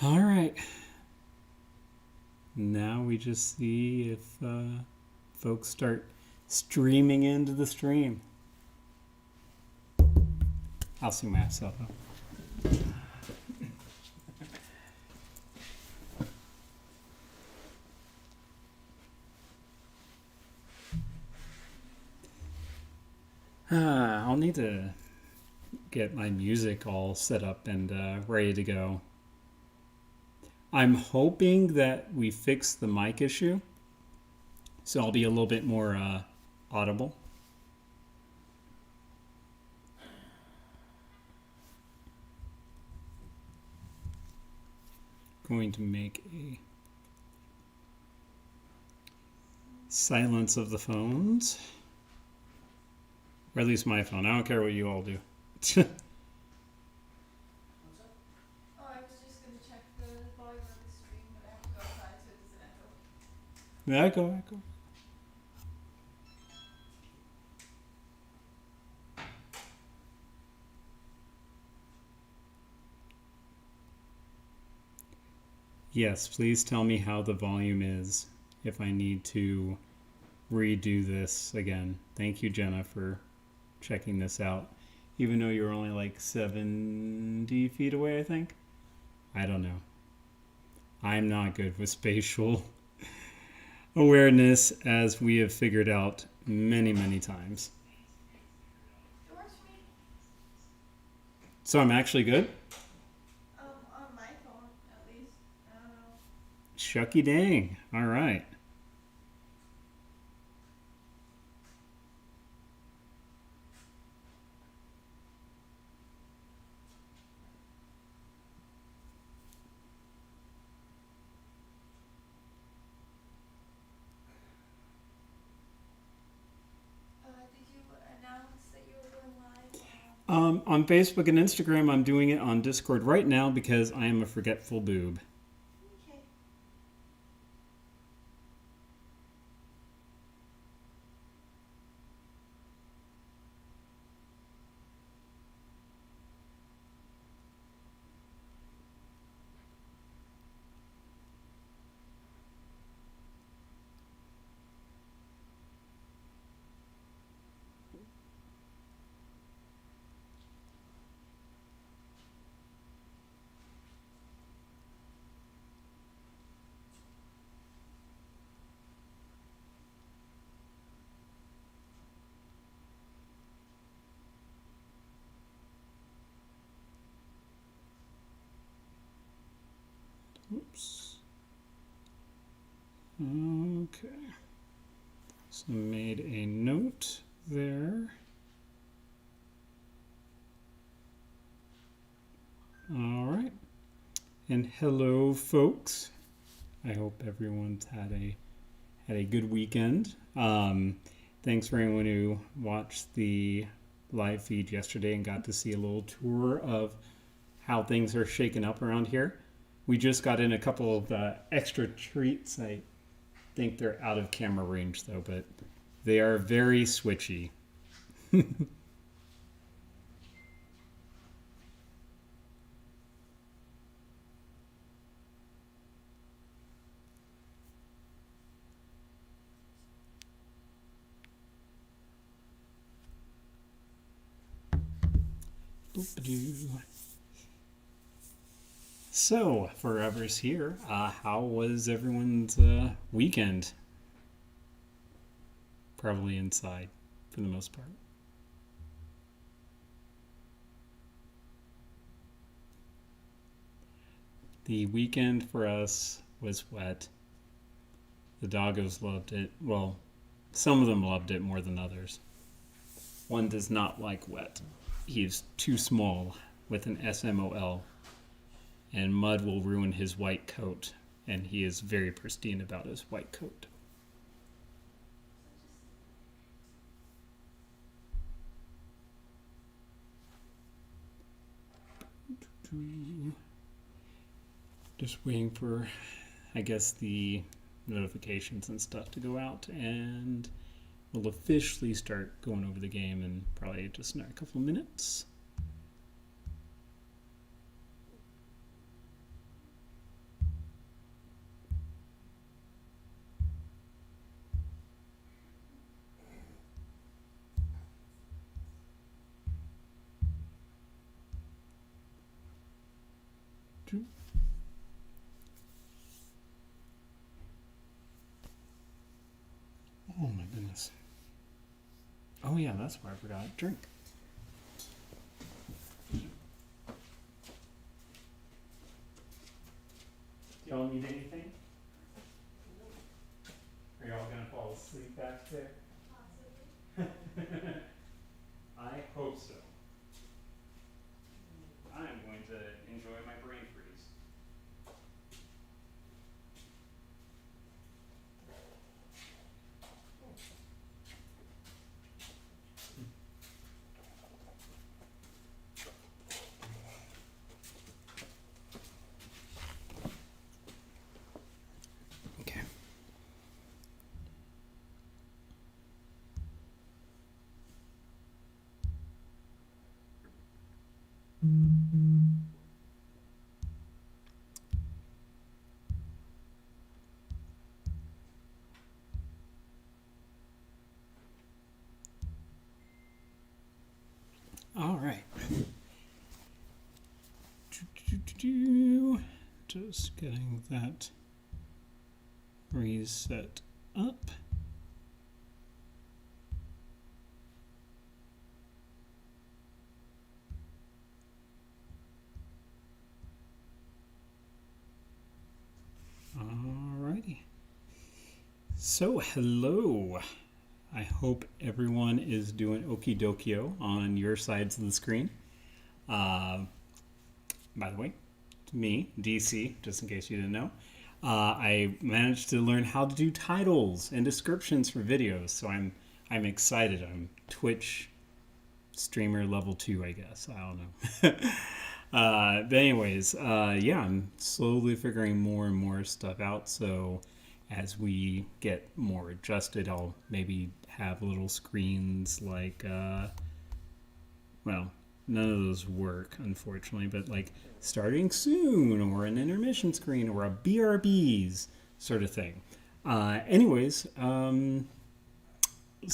All right. Now we just see if folks start streaming into the stream. I'll see myself out. I'll need to get my music all set up and ready to go. I'm hoping that we fix the mic issue, so I'll be a little bit more audible. Going to make a silence of the phones, or at least my phone. I don't care what you all do. What's up? Oh, I was just going to check the volume of the stream, but I have to go outside so it doesn't echo. Echo. Yes, please tell me how the volume is if I need to redo this again. Thank you, Jenna, for checking this out. Even though you're only like 70 feet away, I think. I don't know. I'm not good with spatial awareness, as we have figured out many, many times. It works for me. So I'm actually good? On my phone, at least. I don't know. Shucky dang. All right. Did you announce that you were going live? On Facebook and Instagram, I'm doing it on Discord right now because I am a forgetful boob. Okay. Oops. Okay. So made a note there. All right. And hello, folks. I hope everyone's had a good weekend. Thanks for anyone who watched the live feed yesterday and got to see a little tour of how things are shaking up around here. We just got in a couple of extra treats. I think they're out of camera range though, but they are very switchy. Boop-a-doo. So, forever's here. How was everyone's weekend? Probably inside, for the most part. The weekend for us was wet. The doggos loved it. Well, some of them loved it more than others. One does not like wet. He's too small with an SMOL, and mud will ruin his white coat, and he is very pristine about his white coat. Just waiting for, I guess, the notifications and stuff to go out, and we'll officially start going over the game in probably just in a couple of minutes. Oh my goodness. Oh yeah, that's why I forgot. Drink. Do y'all need anything? Are y'all gonna fall asleep back there? Possibly. I hope so. I'm going to enjoy my brain freeze. Okay. All right. Just getting that reset up. Alrighty. So, hello. I hope everyone is doing okie dokio on your sides of the screen. By the way, me, DC, just in case you didn't know, I managed to learn how to do titles and descriptions for videos, so I'm excited. I'm Twitch streamer level 2, I guess. I don't know. But anyways, yeah, I'm slowly figuring more and more stuff out, so as we get more adjusted, I'll maybe have little screens like, well, none of those work, unfortunately, but like starting soon, or an intermission screen, or a BRBs sort of thing. Anyways, some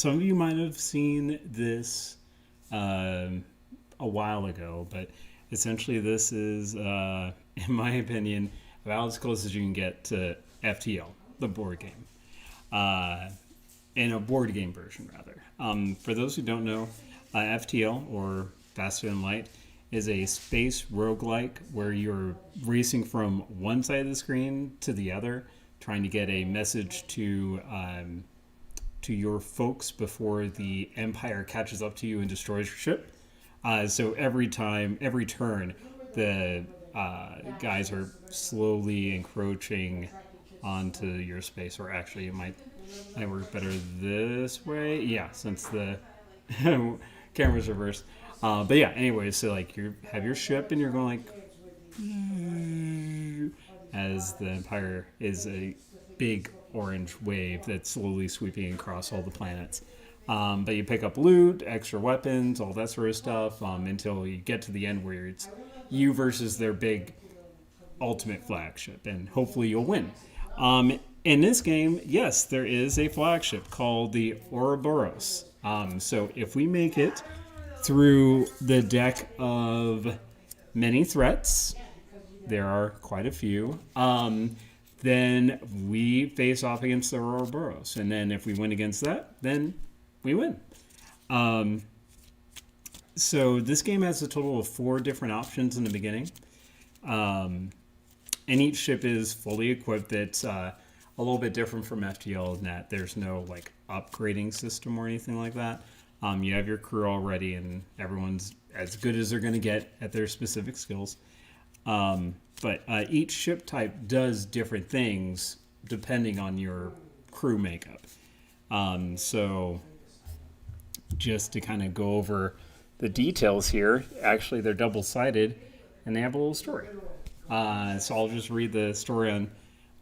of you might have seen this a while ago, but essentially this is, in my opinion, about as close as you can get to FTL, the board game. In a board game version, rather. For those who don't know, FTL, or Faster Than Light, is a space roguelike where you're racing from one side of the screen to the other, trying to get a message to your folks before the Empire catches up to you and destroys your ship. So every turn, the guys are slowly encroaching onto your space, or actually it might work better this way. Yeah, since the camera's reversed. But yeah, anyways, so like you have your ship and you're going like as the Empire is a big orange wave that's slowly sweeping across all the planets. But you pick up loot, extra weapons, all that sort of stuff, until you get to the end where it's you versus their big ultimate flagship, and hopefully you'll win. In this game, yes, there is a flagship called the Ouroboros. So if we make it through the deck of many threats, there are quite a few, then we face off against the Ouroboros. And then if we win against that, then we win. So this game has a total of 4 different options in the beginning. And each ship is fully equipped. It's a little bit different from FTL in that there's no like upgrading system or anything like that. You have your crew already, and everyone's as good as they're going to get at their specific skills. But each ship type does different things depending on your crew makeup. So just to kind of go over the details here, actually they're double-sided, and they have a little story. So I'll just read the story on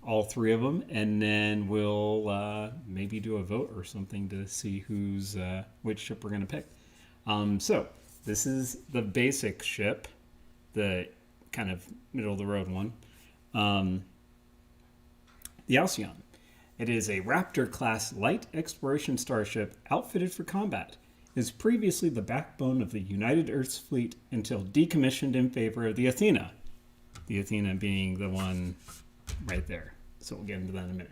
all 3 of them, and then we'll maybe do a vote or something to see which ship we're going to pick. So this is the basic ship, the kind of middle-of-the-road one. The Alcyon. It is a Raptor-class light exploration starship outfitted for combat. It was previously the backbone of the United Earth's fleet until decommissioned in favor of the Athena. The Athena being the one right there. So we'll get into that in a minute.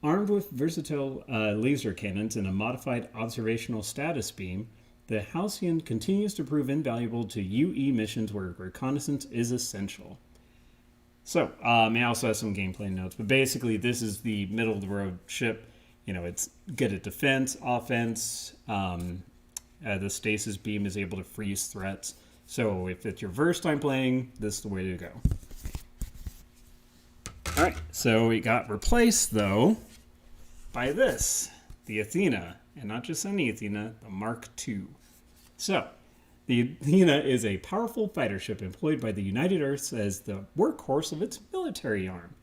Armed with versatile laser cannons and a modified observational status beam, the Halcyon continues to prove invaluable to UE missions where reconnaissance is essential. So, it also has some gameplay notes, but basically this is the middle-of-the-road ship. It's good at defense, offense. The stasis beam is able to freeze threats. So if it's your first time playing, this is the way to go. All right, so it got replaced, though, by this, the Athena. And not just any Athena, the Mark II. So, the Athena is a powerful fighter ship employed by the United Earths as the workhorse of its military arm.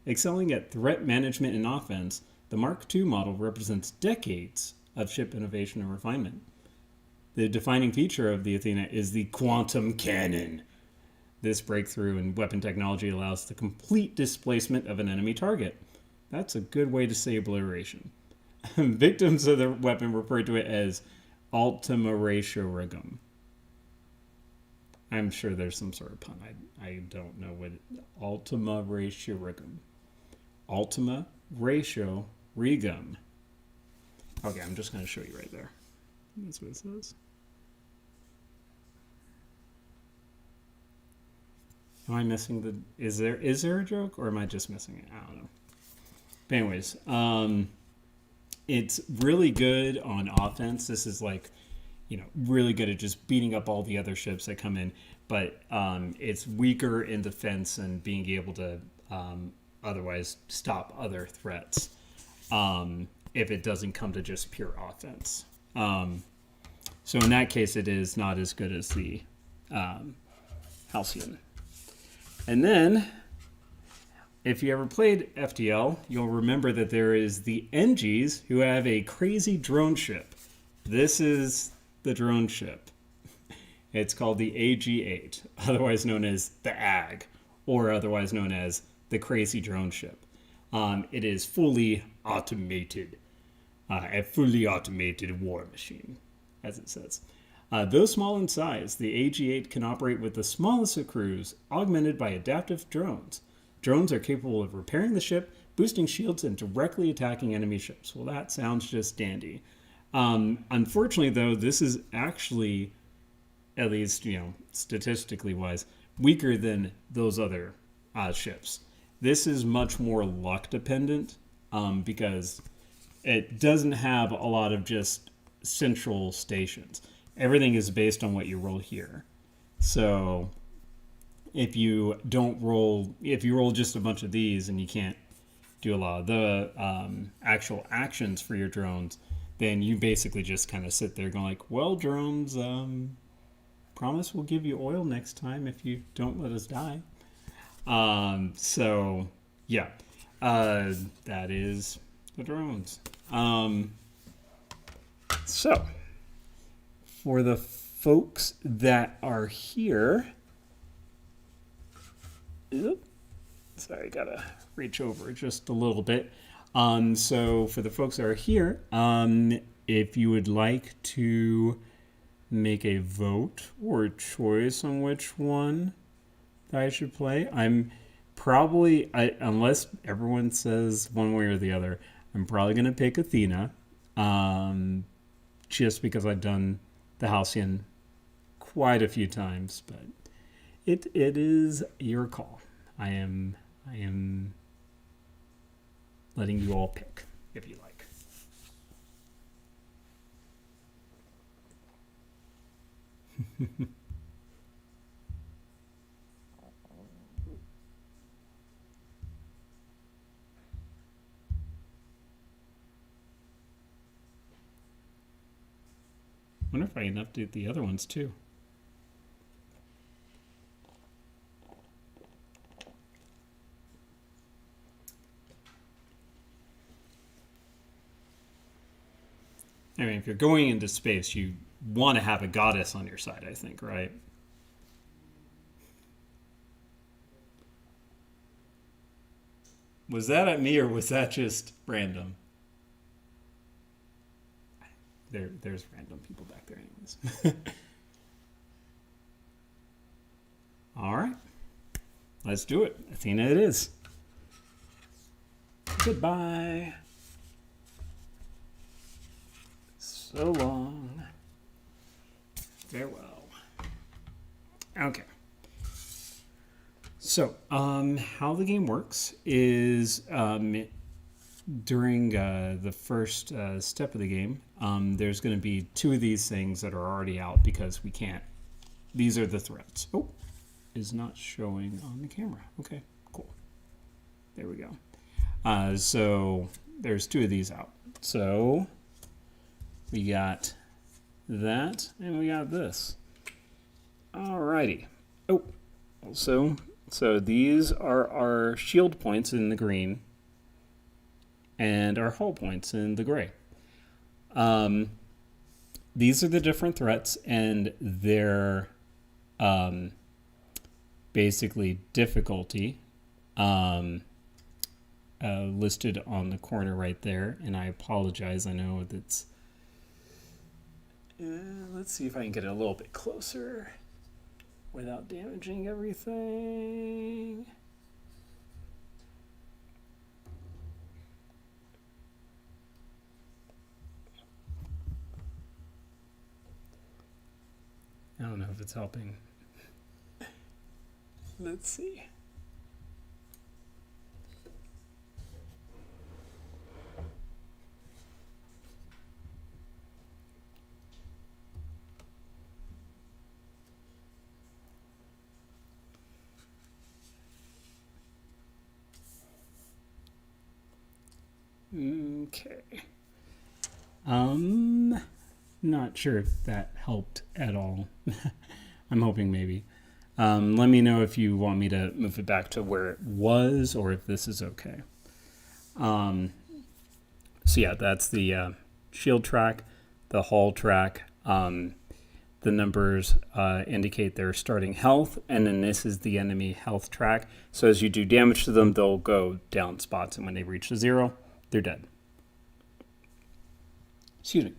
Excelling at threat management and offense, the Mark II model represents decades of ship innovation and refinement. The defining feature of the Athena is the quantum cannon. This breakthrough in weapon technology allows the complete displacement of an enemy target. That's a good way to say obliteration. Victims of the weapon refer to it as ultima ratio rigum. I'm sure there's some sort of pun. I don't know what ultima ratio rigum. Ultima ratio rigum. Okay, I'm just going to show you right there. That's what it says. Am I missing the... Is there a joke, or am I just missing it? I don't know. But anyways, it's really good on offense. This is really good at just beating up all the other ships that come in. But it's weaker in defense and being able to otherwise stop other threats if it doesn't come to just pure offense. So in that case, it is not as good as the Halcyon. And then, if you ever played FTL, you'll remember that there is the NGs who have a crazy drone ship. This is the drone ship. It's called the AG-8, otherwise known as the AG, or otherwise known as the crazy drone ship. It is fully automated, a fully automated war machine, as it says. Though small in size, the AG-8 can operate with the smallest of crews, augmented by adaptive drones. Drones are capable of repairing the ship, boosting shields, and directly attacking enemy ships. Well, that sounds just dandy. Unfortunately, though, this is actually, at least, statistically wise, weaker than those other ships. This is much more luck dependent because it doesn't have a lot of just central stations. Everything is based on what you roll here. So if you roll just a bunch of these and you can't do a lot of the actual actions for your drones, then you basically just kind of sit there going like, well, drones, promise we'll give you oil next time if you don't let us die. So yeah, that is the drones. So for the folks that are here, sorry, gotta reach over just a little bit. So for the folks that are here, if you would like to make a vote or a choice on which one that I should play, I'm probably, unless everyone says one way or the other, I'm probably going to pick Athena, just because I've done the Halcyon quite a few times, but it is your call. I am letting you all pick if you like. I wonder if I can update the other ones too. I mean, if you're going into space, you want to have a goddess on your side, I think, right? Was that at me or was that just random? There's random people back there anyways. All right. let's do it. Athena it is. Goodbye. So long. Farewell. Okay. So, how the game works is during the first step of the game, there's going to be 2 of these things that are already out because we can't. These are the threats. Oh, is not showing on the camera. Okay, cool. There we go. So there's 2 of these out. So we got that and we got this. Alrighty. Oh, also, so these are our shield points in the green and our hull points in the gray. These are the different threats and their basically difficulty listed on the corner right there. And I apologize. I know that's... let's see if I can get it a little bit closer without damaging everything. I don't know if it's helping. Let's see. Okay. Not sure if that helped at all. I'm hoping maybe. Let me know if you want me to move it back to where it was or if this is okay. So yeah, that's the shield track, the hull track. The numbers indicate their starting health, and then this is the enemy health track. So as you do damage to them, they'll go down spots, and when they reach 0, they're dead. Excuse me.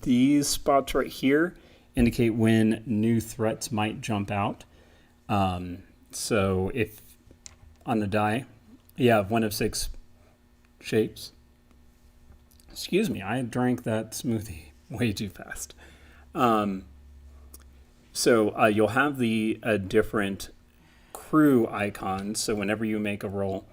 These spots right here indicate when new threats might jump out. So if on the die you have 1 of 6 shapes. Excuse me, I drank that smoothie way too fast. So you'll have the different crew icons. So whenever you make a roll,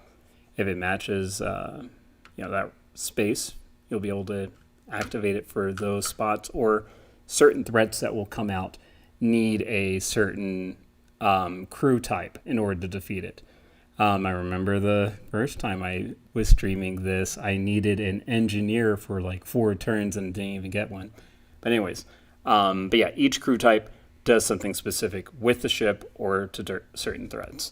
if it matches that space, you'll be able to activate it for those spots, or certain threats that will come out need a certain crew type in order to defeat it. I remember the first time I was streaming this, I needed an engineer for like 4 turns and didn't even get one. But anyways, but yeah, each crew type does something specific with the ship or to certain threats.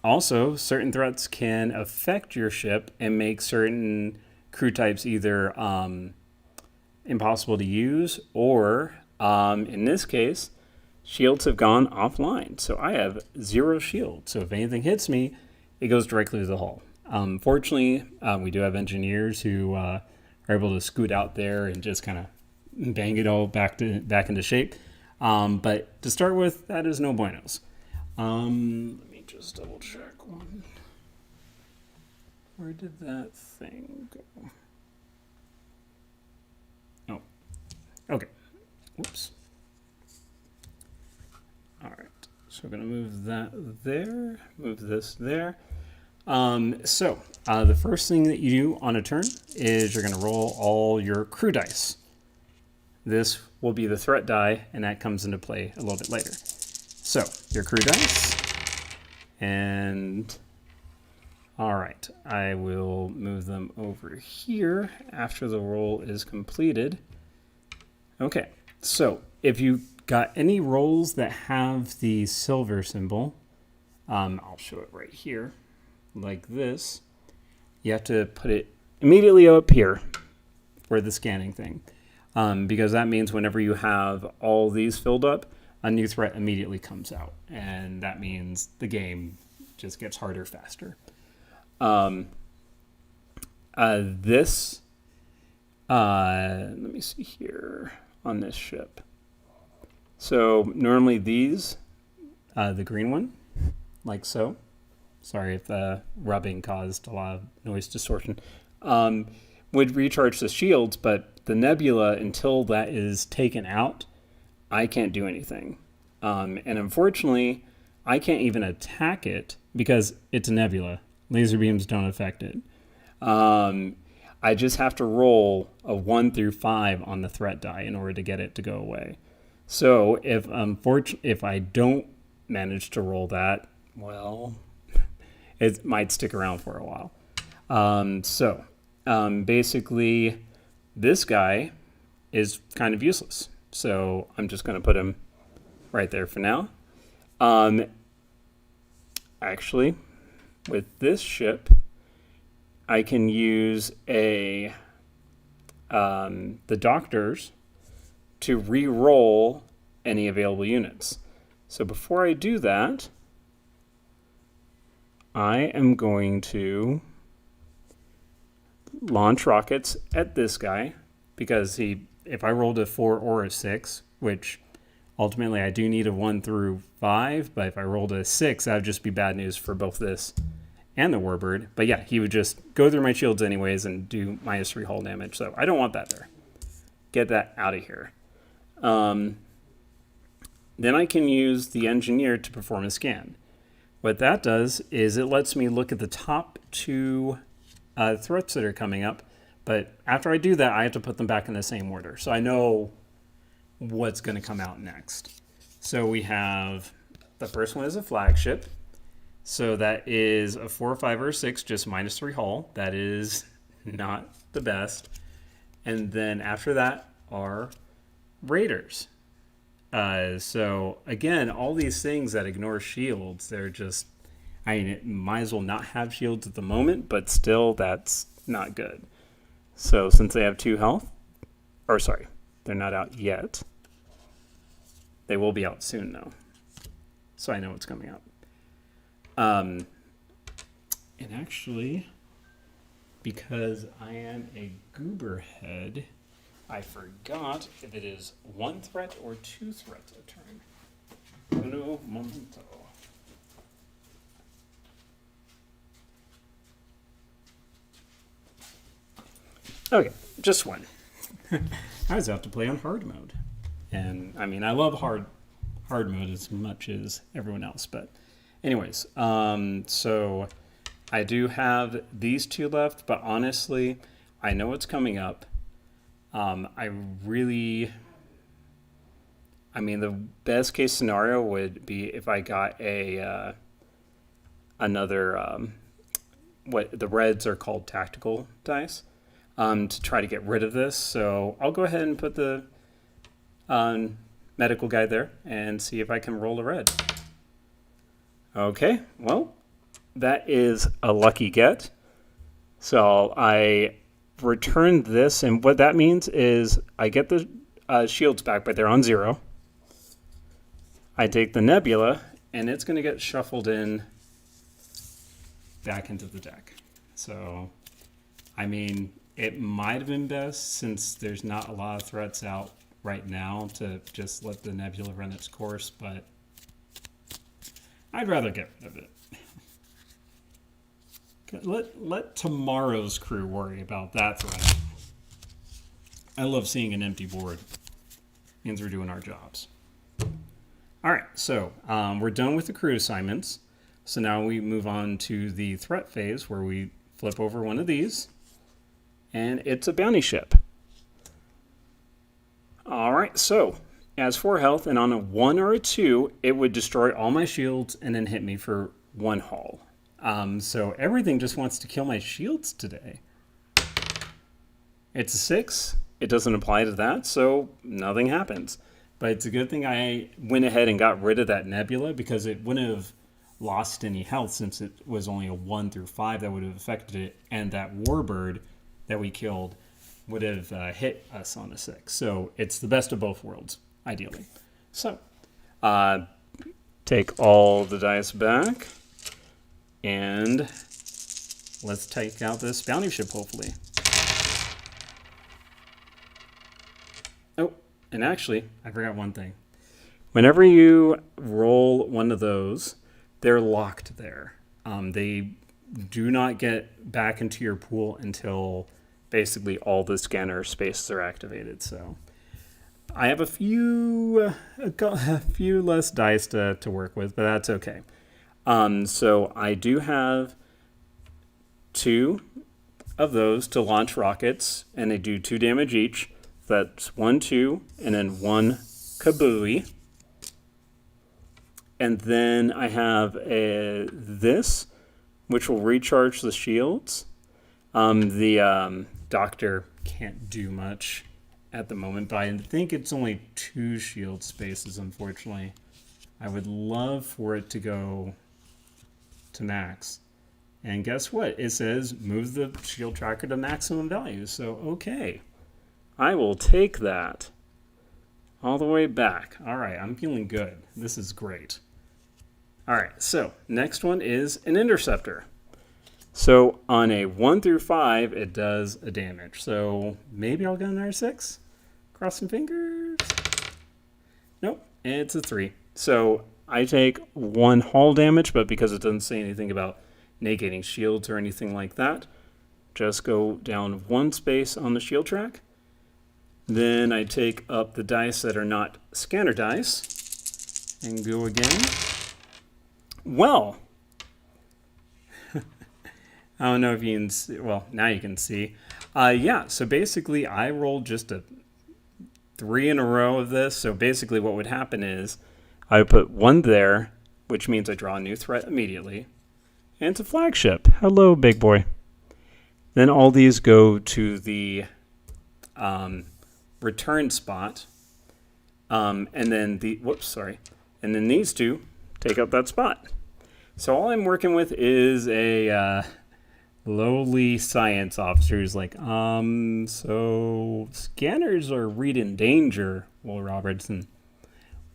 Also, certain threats can affect your ship and make certain crew types either impossible to use, or in this case, shields have gone offline. So I have 0 shield. So if anything hits me, it goes directly to the hull. Fortunately, we do have engineers who are able to scoot out there and just kind of bang it all back into shape. But to start with, that is no buenos. Let me just double check one. Where did that thing go? Oh, okay. Whoops. All right. So we're going to move that there, move this there. So the first thing that you do on a turn is you're going to roll all your crew dice. This will be the threat die, and that comes into play a little bit later. So your crew dice, and all right, I will move them over here after the roll is completed. Okay, so if you got any rolls that have the silver symbol, I'll show it right here, like this. You have to put it immediately up here for the scanning thing, because that means whenever you have all these filled up, a new threat immediately comes out, and that means the game just gets harder faster. This, let me see here on this ship. So normally these the green one, like so. Sorry if the rubbing caused a lot of noise distortion. Would recharge the shields, but the nebula, until that is taken out, I can't do anything. And unfortunately, I can't even attack it because it's a nebula. Laser beams don't affect it. I just have to roll a 1 through 5 on the threat die in order to get it to go away. So if I don't manage to roll that, well, it might stick around for a while. Basically, this guy is kind of useless. So I'm just going to put him right there for now. Actually, with this ship, I can use the doctors to re-roll any available units. So before I do that, I am going to launch rockets at this guy because if I rolled a 4 or a 6, which ultimately I do need a 1 through 5, but if I rolled a 6, that would just be bad news for both this and the Warbird. But yeah, he would just go through my shields anyways and do -3 hull damage. So I don't want that there. Get that out of here. Then I can use the engineer to perform a scan. What that does is it lets me look at the top 2 threats that are coming up. But after I do that, I have to put them back in the same order. So I know what's going to come out next. So we have the first one is a flagship. So that is a 4, 5, or 6, just -3 hull. That is not the best. And then after that are raiders. So again, all these things that ignore shields, they're just, it might as well not have shields at the moment, but still that's not good. So since they have 2 health, or sorry, they're not out yet. They will be out soon though. So I know what's coming out. And actually, because I am a goober head, I forgot if it is 1 threat or 2 threats a turn. Uno momento. Okay, just 1. I just have to play on hard mode. And I mean, I love hard mode as much as everyone else, but anyways, so I do have these 2 left, but honestly, I know what's coming up. The best case scenario would be if I got another, what the reds are called tactical dice, to try to get rid of this. So I'll go ahead and put the medical guy there and see if I can roll a red. Okay, well, that is a lucky get. So I return this, and what that means is I get the shields back, but they're on 0. I take the nebula, and it's going to get shuffled in back into the deck. So, I mean, it might have been best, since there's not a lot of threats out right now, to just let the nebula run its course, but I'd rather get rid of it. Let tomorrow's crew worry about that threat. I love seeing an empty board. Means we're doing our jobs. All right, so we're done with the crew assignments. So now we move on to the threat phase, where we flip over one of these, and it's a bounty ship. All right, so as 4 health, and on a 1 or a 2, it would destroy all my shields and then hit me for 1 hull. So everything just wants to kill my shields today. It's a 6. It doesn't apply to that, so nothing happens. But it's a good thing I went ahead and got rid of that nebula, because it wouldn't have lost any health, since it was only a 1 through 5 that would have affected it, and that Warbird that we killed would have hit us on a 6. So it's the best of both worlds, ideally. So take all the dice back, and let's take out this bounty ship, hopefully. Oh, and actually, I forgot one thing. Whenever you roll one of those, they're locked there. They do not get back into your pool until basically all the scanner spaces are activated. So I have a few less dice to work with, but that's okay. So I do have 2 of those to launch rockets, and they do 2 damage each. That's 1, 2, and then 1 kabooey. And then I have this, which will recharge the shields. The doctor can't do much at the moment, but I think it's only 2 shield spaces, unfortunately. I would love for it to go to max. And guess what? It says move the shield tracker to maximum value. So, okay. I will take that all the way back. All right, I'm feeling good. This is great. All right, so next one is an interceptor. So on a 1 through 5, it does a damage. So maybe I'll get another 6. Cross some fingers. Nope, it's a 3. So I take 1 hull damage, but because it doesn't say anything about negating shields or anything like that, just go down 1 space on the shield track. Then I take up the dice that are not scanner dice and go again. Well, I don't know if you can see. Well, now you can see. Yeah, so basically I rolled just a 3 in a row of this. So basically what would happen is I would put 1 there, which means I draw a new threat immediately. And it's a flagship. Hello, big boy. Then all these go to the return spot. And then And then these 2 take up that spot. So all I'm working with is a lowly science officer who's like, so scanners are reading danger, Will Robinson.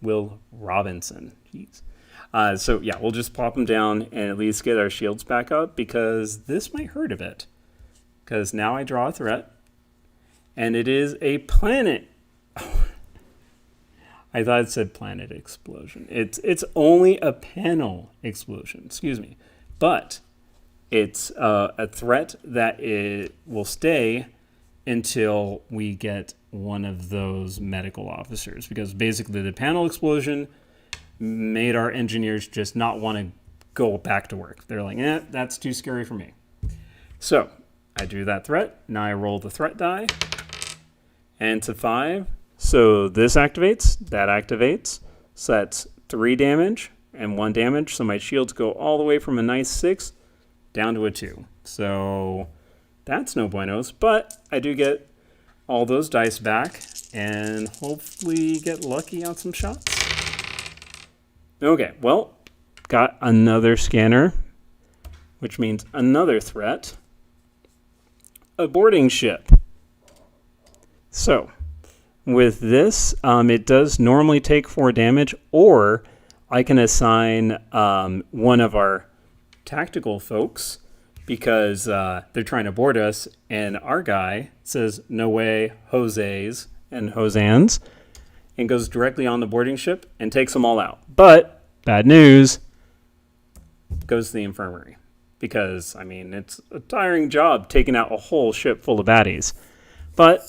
Jeez. So yeah, we'll just pop them down and at least get our shields back up, because this might hurt a bit. Because now I draw a threat, and it is a planet. I thought it said planet explosion. It's only a panel explosion, excuse me. But it's a threat that it will stay until we get one of those medical officers. Because basically the panel explosion made our engineers just not want to go back to work. They're like, that's too scary for me. So I do that threat. Now I roll the threat die. And to 5. So this activates, that activates. So that's 3 damage and 1 damage. So my shields go all the way from a nice 6 down to a 2. So that's no buenos. But I do get all those dice back and hopefully get lucky on some shots. Okay, well, got another scanner, which means another threat. A boarding ship. So with this, it does normally take 4 damage, or I can assign one of our tactical folks, because they're trying to board us, and our guy says, no way, Jose's and Hosan's, and goes directly on the boarding ship and takes them all out. But, bad news, goes to the infirmary. Because, I mean, it's a tiring job taking out a whole ship full of baddies. But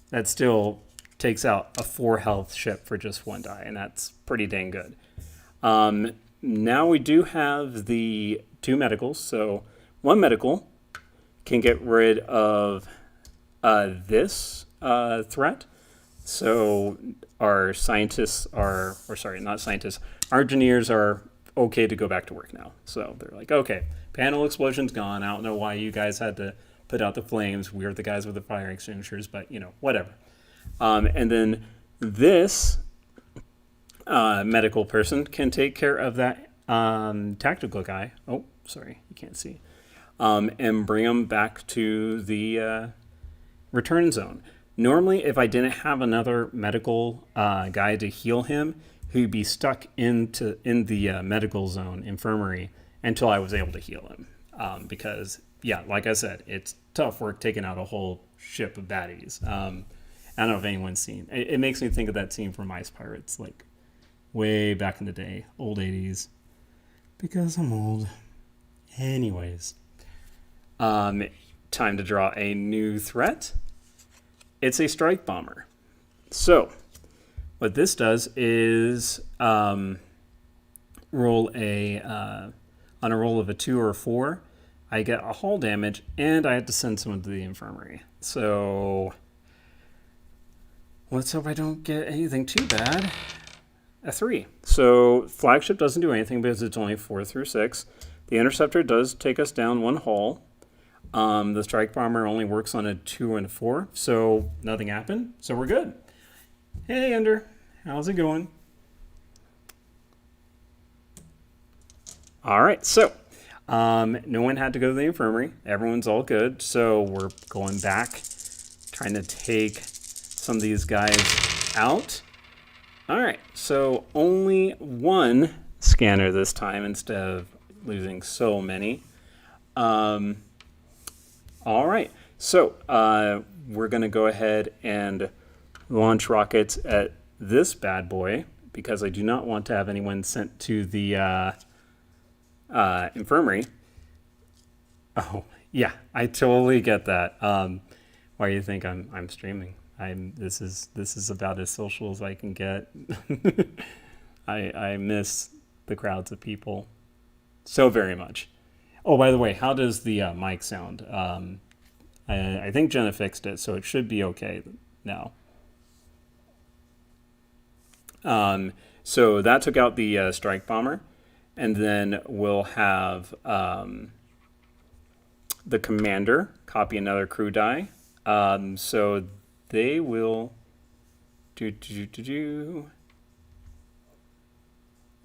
that still takes out a 4 health ship for just 1 die, and that's pretty dang good. Now we do have the 2 medicals. So 1 medical can get rid of this threat. So our scientists are, or sorry, not scientists, our engineers are okay to go back to work now. So they're like, okay, panel explosion's gone. I don't know why you guys had to put out the flames. We're the guys with the fire extinguishers, but whatever. And then this medical person can take care of that tactical guy. Oh, sorry, you can't see. And bring him back to the return zone. Normally, if I didn't have another medical guy to heal him, he'd be stuck in the medical zone, infirmary, until I was able to heal him. Because, yeah, like I said, it's tough work taking out a whole ship of baddies. I don't know if anyone's seen. It makes me think of that scene from Ice Pirates. Like, way back in the day, old 80s, because I'm old. Anyways, time to draw a new threat. It's a strike bomber. So, what this does is roll on a roll of a 2 or a 4, I get a hull damage, and I have to send someone to the infirmary. So, let's hope I don't get anything too bad. A 3. So, flagship doesn't do anything because it's only 4 through 6. The interceptor does take us down 1 hull. The strike bomber only works on a 2 and a 4, so nothing happened. So we're good. Hey, Ender. How's it going? All right, so no one had to go to the infirmary. Everyone's all good. So we're going back, trying to take some of these guys out. All right, so only 1 scanner this time instead of losing so many. All right, so we're going to go ahead and launch rockets at this bad boy because I do not want to have anyone sent to the infirmary. Oh, yeah, I totally get that. Why do you think I'm streaming? This is about as social as I can get. I miss the crowds of people so very much. Oh, by the way, how does the mic sound? I think Jenna fixed it, so it should be okay now. So that took out the strike bomber, and then we'll have the commander copy another crew die. So they will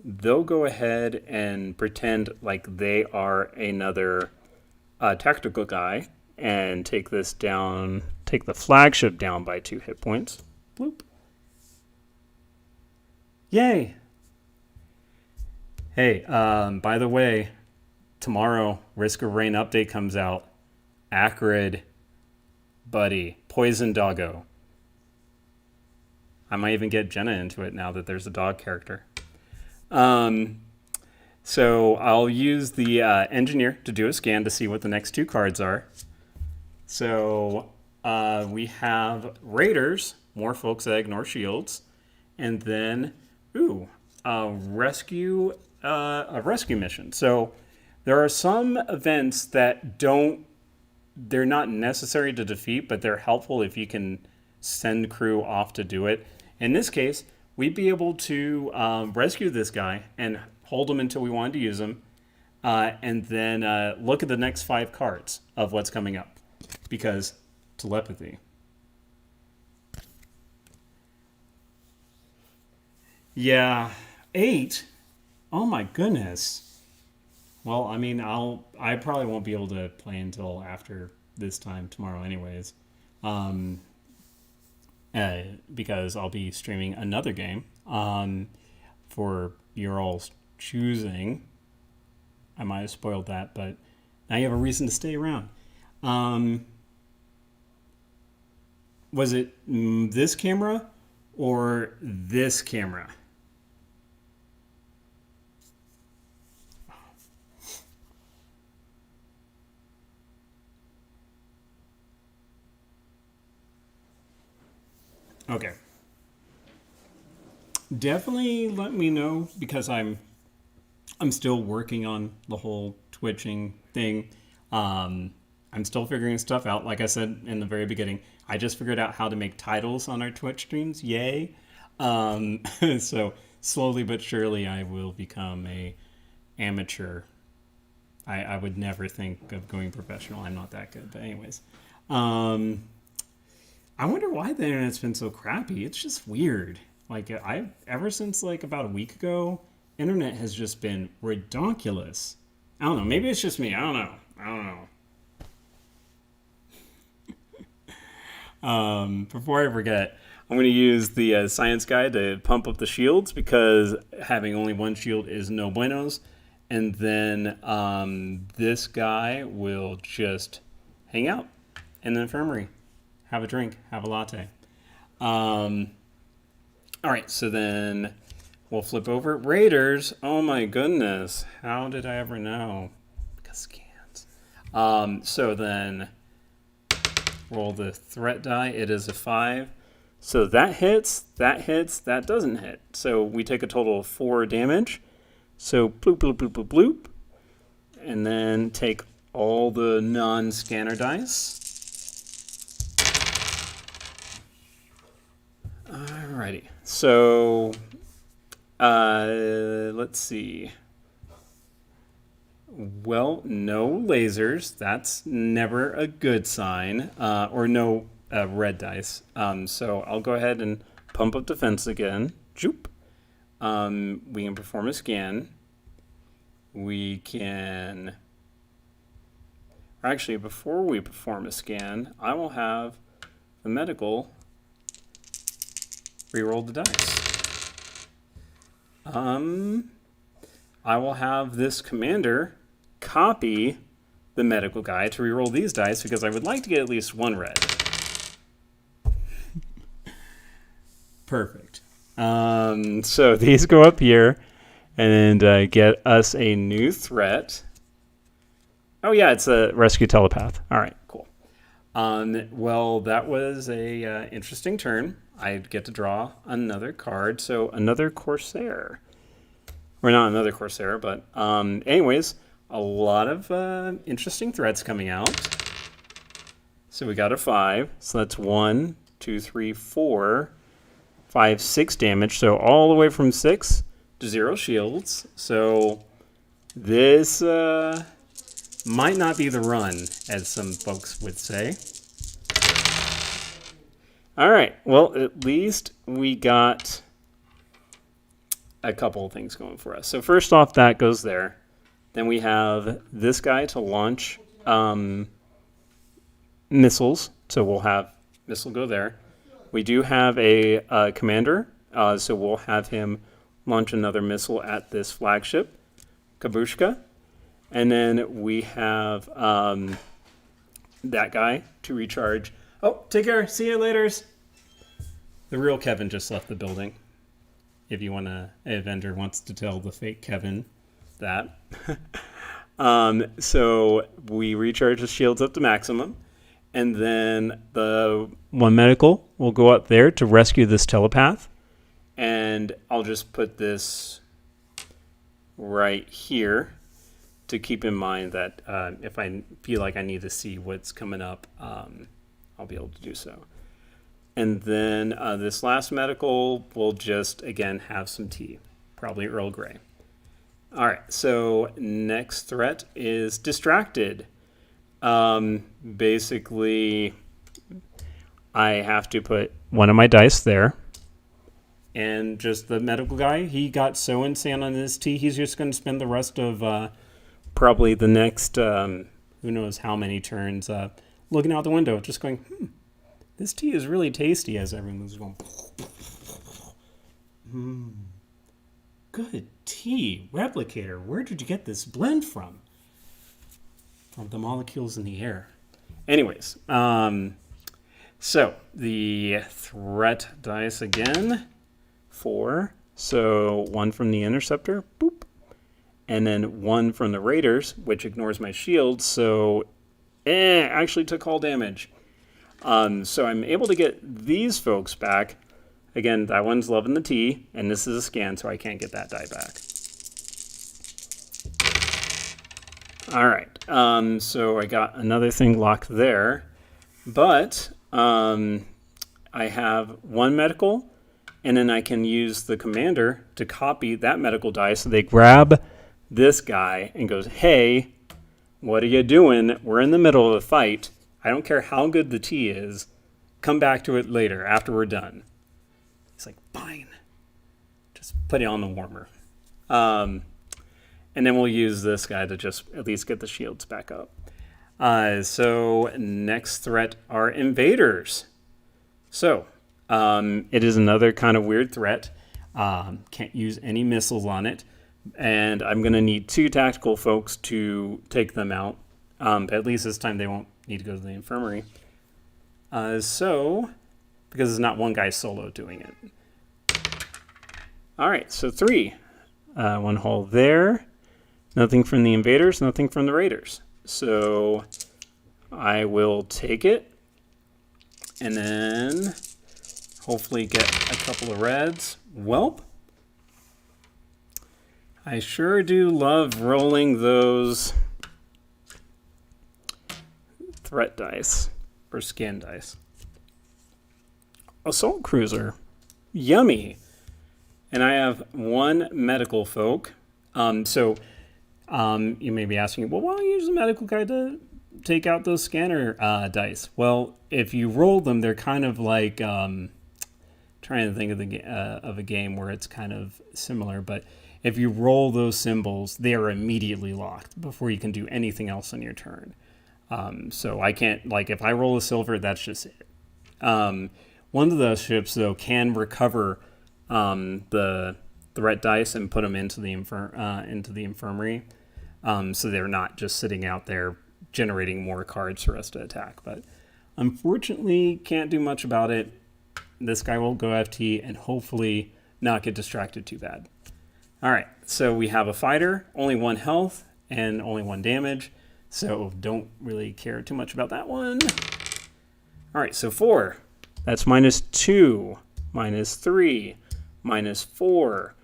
they'll go ahead and pretend like they are another tactical guy and take this down, take the flagship down by 2 hit points. Bloop. Yay! Hey, by the way, tomorrow, Risk of Rain update comes out. Acrid, buddy, poison doggo. I might even get Jenna into it now that there's a dog character. So I'll use the engineer to do a scan to see what the next 2 cards are. So we have Raiders, more folks that ignore shields, and then a rescue mission. So there are some events that they're not necessary to defeat, but they're helpful if you can send crew off to do it. In this case, we'd be able to rescue this guy and hold him until we wanted to use him, and then look at the next 5 cards of what's coming up, because telepathy. Yeah, 8? Oh my goodness. Well, I mean, I probably won't be able to play until after this time tomorrow anyways. Because I'll be streaming another game for your all's choosing. I might have spoiled that, but now you have a reason to stay around. Was it this camera or this camera? Okay. Definitely let me know because I'm still working on the whole twitching thing. I'm still figuring stuff out. Like I said in the very beginning, I just figured out how to make titles on our Twitch streams. Yay. So slowly but surely I will become a amateur. I would never think of going professional. I'm not that good. But anyways. I wonder why the internet's been so crappy. It's just weird. Like ever since like about a week ago, internet has just been ridiculous. I don't know. Maybe it's just me. I don't know. Before I forget, I'm going to use the science guide to pump up the shields because having only 1 shield is no buenos. And then this guy will just hang out in the infirmary. Have a drink, have a latte. All right, so then We'll flip over. Raiders. Oh my goodness. How did I ever know? Because scans. So then roll the threat die. It is a 5. So that hits, that doesn't hit. So we take a total of 4 damage. So bloop, bloop, bloop, bloop, bloop. And then take all the non-scanner dice. Alrighty. So let's see. Well, no lasers. That's never a good sign. Or no red dice. So I'll go ahead and pump up defense again. Joop. We can perform a scan. We can... Actually, before we perform a scan, I will have the medical reroll the dice. I will have this commander copy the medical guy to reroll these dice because I would like to get at least 1 red. Perfect. So these go up here and get us a new threat. Oh yeah, it's a rescue telepath. All right, cool. Well, that was a interesting turn. I get to draw another card, so another Corsair. Or not another Corsair, but anyways, a lot of interesting threats coming out. So we got a 5. So that's 1, 2, 3, 4, 5, 6 damage. So all the way from 6 to 0 shields. So this might not be the run, as some folks would say. All right. Well, at least we got a couple of things going for us. So first off, that goes there. Then we have this guy to launch missiles. So we'll have missile go there. We do have a commander. So we'll have him launch another missile at this flagship, Kabushka. And then we have that guy to recharge. Oh, take care. See you later. The real Kevin just left the building. If you want a vendor wants to tell the fake Kevin that. So we recharge the shields up to maximum. And then the 1 medical will go up there to rescue this telepath. And I'll just put this right here to keep in mind that if I feel like I need to see what's coming up, I'll be able to do so. And then this last medical will just, again, have some tea, probably Earl Grey. All right, so next threat is distracted. Basically, I have to put one of my dice there. And just the medical guy, he got so insane on his tea, he's just going to spend the rest of probably the next, who knows how many turns, looking out the window, just going, this tea is really tasty, as everyone's going, good tea. Replicator, where did you get this blend from? From the molecules in the air. Anyways, so the threat dice again, 4. So 1 from the interceptor, boop. And then 1 from the raiders, which ignores my shield, so actually took all damage. So I'm able to get these folks back. Again, that one's loving the tea, and this is a scan, so I can't get that die back. All right, so I got another thing locked there, but I have 1 medical, and then I can use the commander to copy that medical die, so they grab this guy and goes, hey, what are you doing? We're in the middle of a fight. I don't care how good the tea is. Come back to it later after we're done. He's like, fine. Just put it on the warmer. And then we'll use this guy to just at least get the shields back up. So next threat are invaders. So it is another kind of weird threat. Can't use any missiles on it. And I'm going to need 2 tactical folks to take them out. But at least this time they won't need to go to the infirmary. Because it's not one guy solo doing it. All right, so 3. One hull there. Nothing from the invaders, nothing from the raiders. So I will take it and then hopefully get a couple of reds. Welp. I sure do love rolling those threat dice or scan dice. Assault cruiser. Yummy. And I have 1 medical folk. So you may be asking, well, why don't you use a medical guy to take out those scanner dice? Well, if you roll them, they're kind of like trying to think of a game where it's kind of similar, but if you roll those symbols, they are immediately locked before you can do anything else on your turn. So I can't, like, if I roll a silver, that's just it. One of those ships, though, can recover the threat dice and put them into the infirmary. So they're not just sitting out there generating more cards for us to attack. But unfortunately, can't do much about it. This guy will go FT and hopefully not get distracted too bad. All right, so we have a fighter, only 1 health and only 1 damage. So don't really care too much about that one. All right, so 4. That's -2, -3, -4.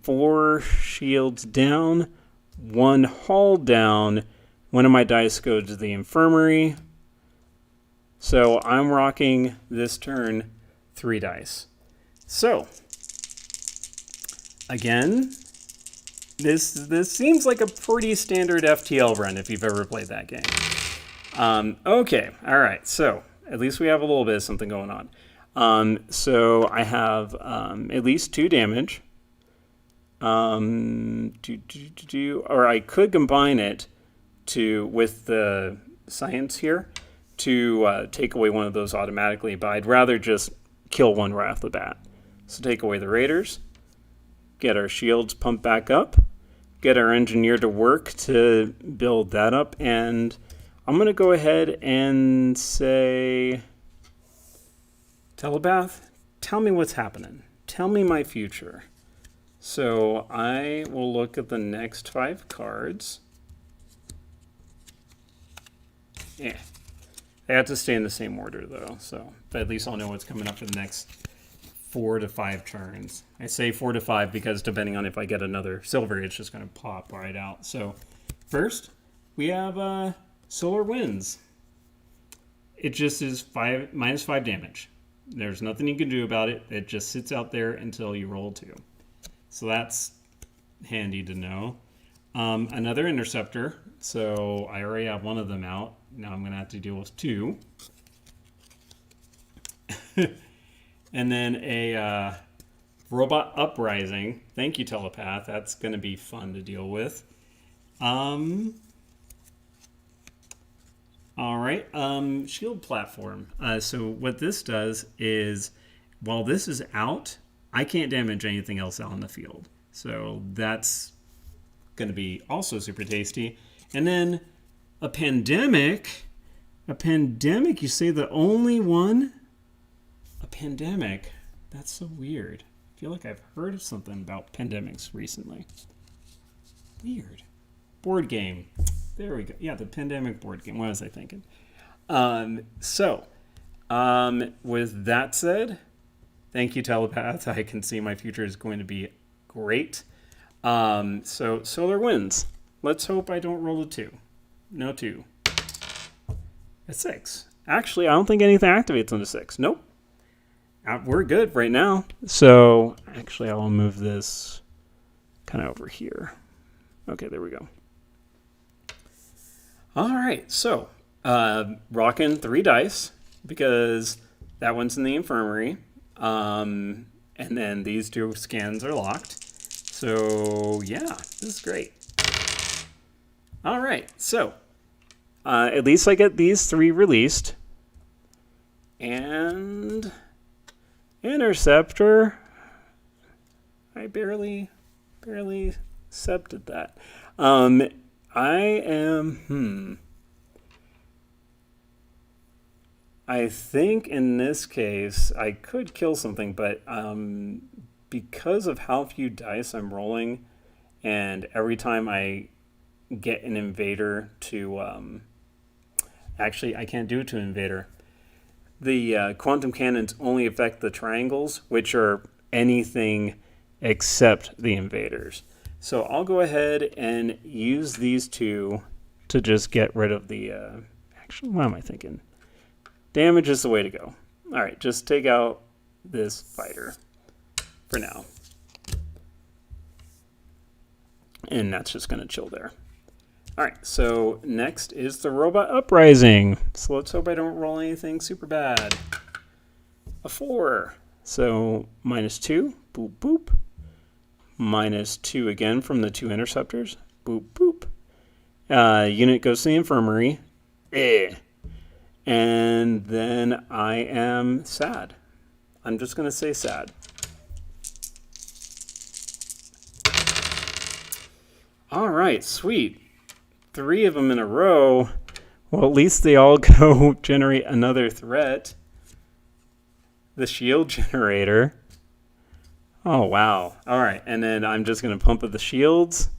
4 shields down, 1 hull down. One of my dice goes to the infirmary. So I'm rocking this turn 3 dice. So again, this seems like a pretty standard FTL run if you've ever played that game. Okay, all right. So at least we have a little bit of something going on. So I have at least 2 damage. Or I could combine it with the science here to take away one of those automatically, but I'd rather just kill one right off the bat. So take away the raiders, get our shields pumped back up, get our engineer to work to build that up, and I'm going to go ahead and say, Telepath, tell me what's happening. Tell me my future. So I will look at the next 5 cards. Yeah. They have to stay in the same order, though. So, but at least I'll know what's coming up for the next 4 to 5 turns. I say 4 to 5 because depending on if I get another silver, it's just going to pop right out. So first, we have Solar Winds. It just is -5 damage. There's nothing you can do about it. It just sits out there until you roll 2. So that's handy to know. Another interceptor. So I already have 1 of them out. Now I'm going to have to deal with 2. And then a robot uprising. Thank you, Telepath. That's going to be fun to deal with. All right. Shield platform. So what this does is, while this is out, I can't damage anything else out in the field. So that's going to be also super tasty. And then a pandemic. A pandemic, you say the only one? A pandemic? That's so weird. I feel like I've heard of something about pandemics recently. Weird. Board game. There we go. Yeah, the pandemic board game. What was I thinking? With that said, thank you, Telepath. I can see my future is going to be great. So Solar Winds. Let's hope I don't roll a 2. No 2. A 6. Actually, I don't think anything activates on a 6. Nope. We're good right now. So actually, I'll move this kind of over here. Okay, there we go. All right, so rocking 3 dice because that one's in the infirmary. And then these 2 scans are locked. So yeah, this is great. All right, so at least I get these 3 released. And interceptor. I barely accepted that. I think in this case I could kill something, but because of how few dice I'm rolling, and every time I get an invader to... actually, I can't do it to an invader. The quantum cannons only affect the triangles, which are anything except the invaders. So I'll go ahead and use these two to just get rid of the... actually, what am I thinking? Damage is the way to go. All right, just take out this fighter for now. And that's just going to chill there. All right, so next is the Robot Uprising. So let's hope I don't roll anything super bad. A 4. So -2. Boop, boop. -2 again from the 2 interceptors. Boop, boop. Unit goes to the infirmary. And then I am sad. I'm just going to say sad. All right, sweet. 3 of them in a row. Well, at least they all go generate another threat. The shield generator. Oh, wow. All right, and then I'm just going to pump up the shields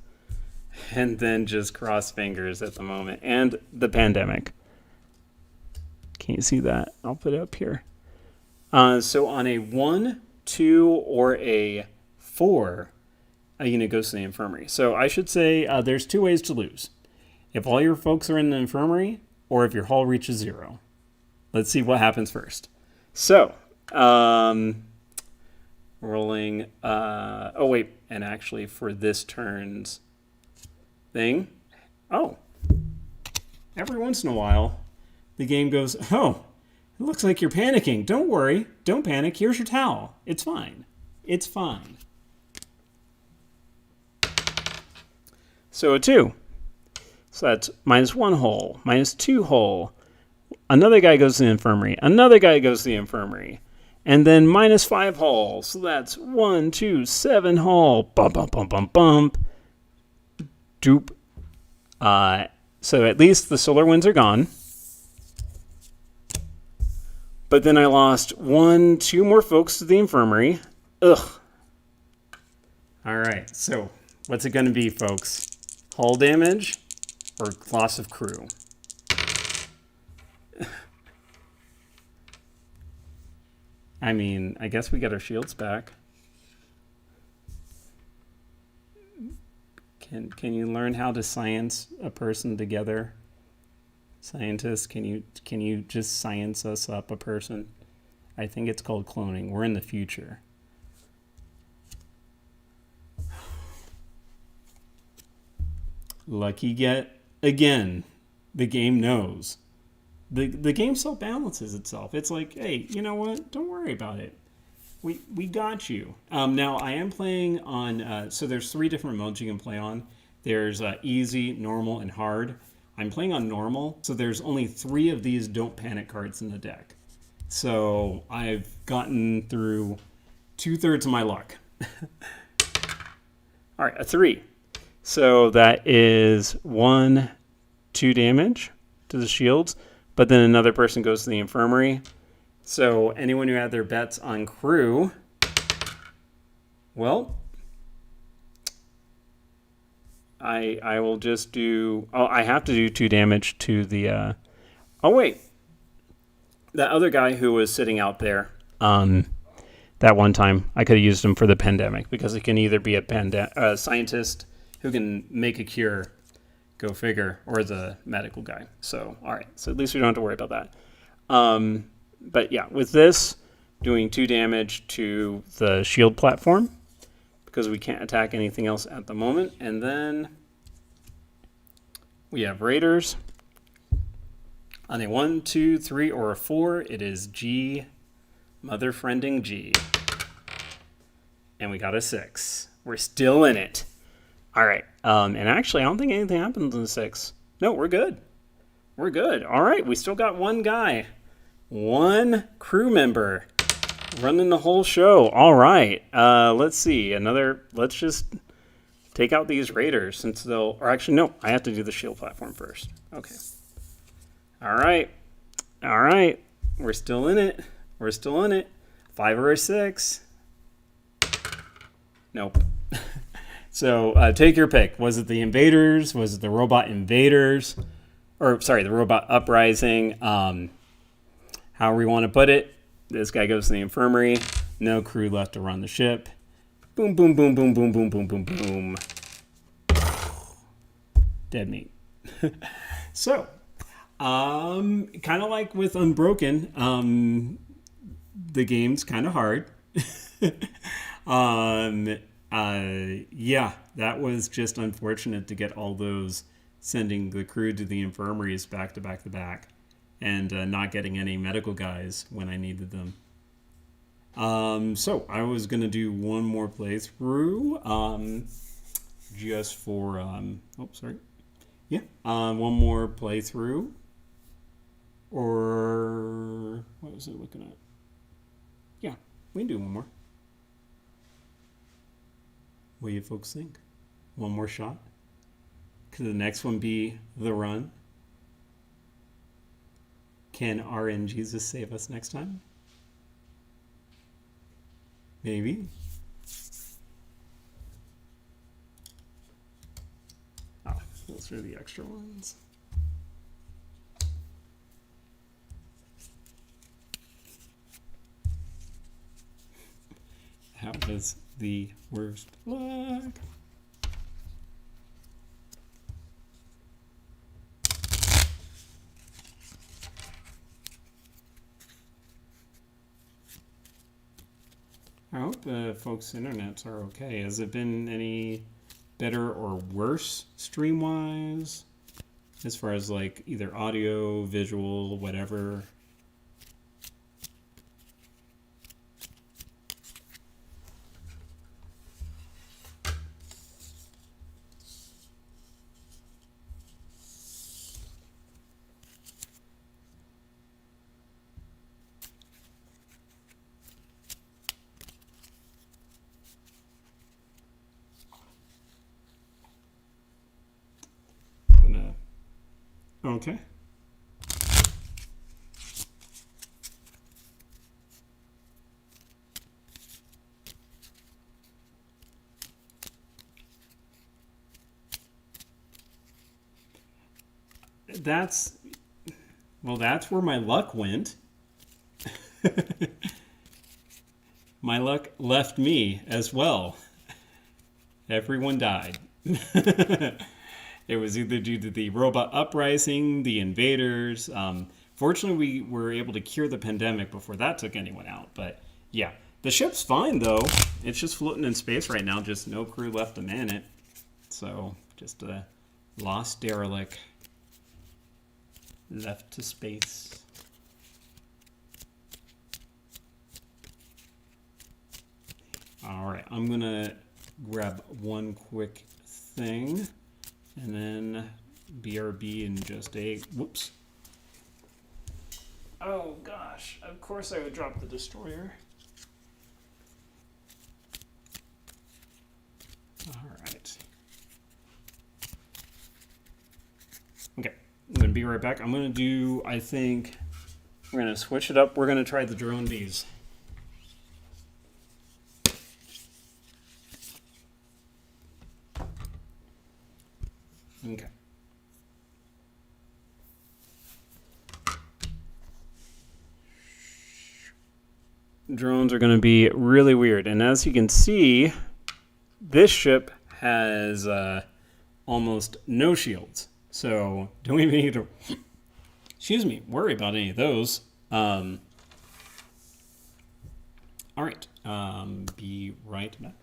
and then just cross fingers at the moment. And the pandemic. Can you see that? I'll put it up here. So on a 1, 2, or a 4, a unit goes to the infirmary. So I should say there's 2 ways to lose. If all your folks are in the infirmary, or if your hull reaches 0. Let's see what happens first. So, rolling... oh, wait. And actually, for this turn's thing... Oh. Every once in a while, the game goes, oh, it looks like you're panicking. Don't worry. Don't panic. Here's your towel. It's fine. It's fine. So a 2. So that's -1 hull, -2 hull. Another guy goes to the infirmary. Another guy goes to the infirmary. And then -5 hull. So that's 1, 2, 7 hull. Bump, bump, bump, bump, bump. Doop. So at least the solar winds are gone. But then I lost 1, 2 more folks to the infirmary. Ugh. All right. So what's it going to be, folks? Hull damage or loss of crew? I mean, I guess we get our shields back. Can you learn how to science a person together? Scientists, can you just science us up a person? I think it's called cloning. We're in the future. Lucky get again. The game knows. The game self-balances itself. It's like, hey, you know what? Don't worry about it. We got you. Now, I am playing on... so there's 3 different modes you can play on. There's easy, normal, and hard. I'm playing on normal, so there's only 3 of these don't panic cards in the deck. So I've gotten through 2/3 of my luck. All right, a 3. So that is 1, 2 damage to the shields, but then another person goes to the infirmary. So anyone who had their bets on crew, well, I will just do... Oh, I have to do 2 damage to the... oh, wait. That other guy who was sitting out there, that one time, I could have used him for the pandemic, because he can either be a scientist who can make a cure, go figure, or the medical guy. So, all right. So at least we don't have to worry about that. But yeah, with this, doing 2 damage to the shield platform, because we can't attack anything else at the moment. And then we have Raiders. On a 1, 2, 3, or a 4, it is G, mother friending G. And we got a 6. We're still in it. All right. And actually, I don't think anything happens in the 6. No, we're good. We're good. All right. We still got 1 guy. 1 crew member running the whole show. All right. Let's see. Let's just take out these Raiders since they'll... Or actually, no. I have to do the shield platform first. Okay. All right. All right. We're still in it. We're still in it. 5 or a 6. Nope. So take your pick. Was it the invaders? Was it the robot invaders? Or, sorry, the robot uprising? However we want to put it. This guy goes to the infirmary. No crew left to run the ship. Boom, boom, boom, boom, boom, boom, boom, boom, boom. Dead meat. So, kind of like with Unbroken, the game's kind of hard. Yeah, that was just unfortunate to get all those sending the crew to the infirmaries back to back to back, and not getting any medical guys when I needed them. So I was gonna do one more playthrough, just for one more playthrough, or what was it looking at? Yeah, we can do one more. What do you folks think? One more shot? Could the next one be The Run? Can RNGesus save us next time? Maybe. Oh, those are the extra ones. How was the worst luck? I hope folks' internets are okay. Has it been any better or worse stream-wise? As far as like either audio, visual, whatever. Okay. That's where my luck went. My luck left me as well. Everyone died. It was either due to the robot uprising, the invaders. Fortunately, we were able to cure the pandemic before that took anyone out. But yeah, the ship's fine though. It's just floating in space right now. Just no crew left to man it. So just a lost derelict left to space. All right, I'm gonna grab one quick thing. And then BRB in just a... Whoops. Oh, gosh. Of course I would drop the destroyer. All right. Okay. I'm going to be right back. I'm going to do, I think... We're going to switch it up. We're going to try the drone bees. Okay. Drones are going to be really weird. And as you can see, this ship has almost no shields. So don't even need to, worry about any of those. All right. Be right back.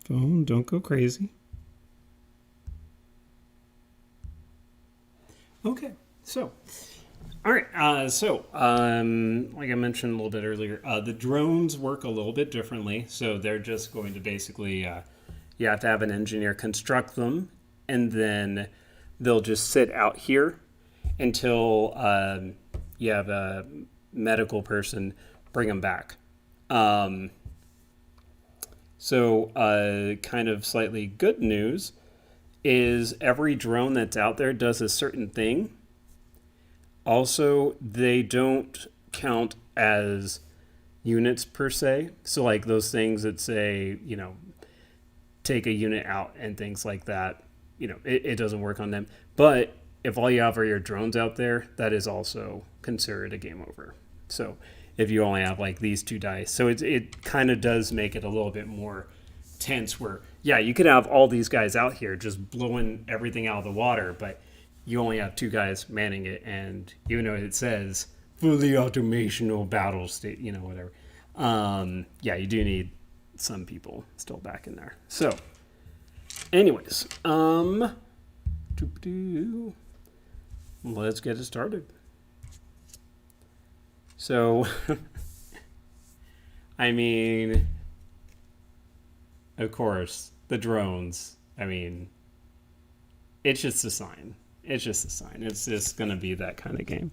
Phone, don't go crazy. Okay, so, all right. Like I mentioned a little bit earlier, the drones work a little bit differently. So they're just going to basically, you have to have an engineer construct them, and then they'll just sit out here until you have a medical person bring them back. Kind of slightly good news is every drone that's out there does a certain thing. Also, they don't count as units per se. So, like those things that say, take a unit out and things like that, it doesn't work on them. But if all you have are your drones out there, that is also considered a game over. So, if you only have like these 2 dice. So, it kind of does make it a little bit more tense where, yeah, you could have all these guys out here just blowing everything out of the water, but you only have 2 guys manning it, and even though it says fully automational battle state, whatever. Yeah, you do need some people still back in there. So, anyways, let's get it started. So, I mean, of course, the drones, it's just a sign. It's just a sign. It's just going to be that kind of game.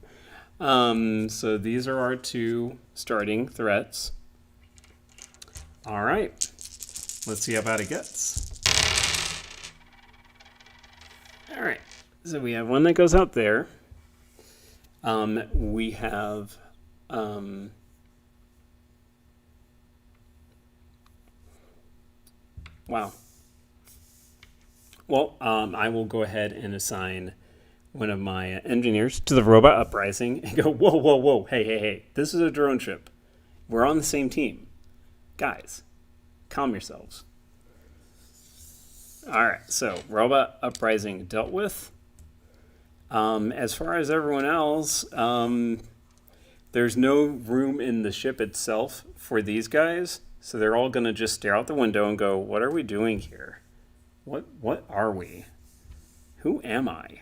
So these are our 2 starting threats. All right. Let's see how bad it gets. All right. So we have one that goes out there. We have... wow. Well, I will go ahead and assign one of my engineers to the robot uprising and go, whoa, whoa, whoa, hey, this is a drone ship. We're on the same team. Guys, calm yourselves. All right, so robot uprising dealt with. As far as everyone else, there's no room in the ship itself for these guys, so they're all going to just stare out the window and go, what are we doing here? What are we? Who am I?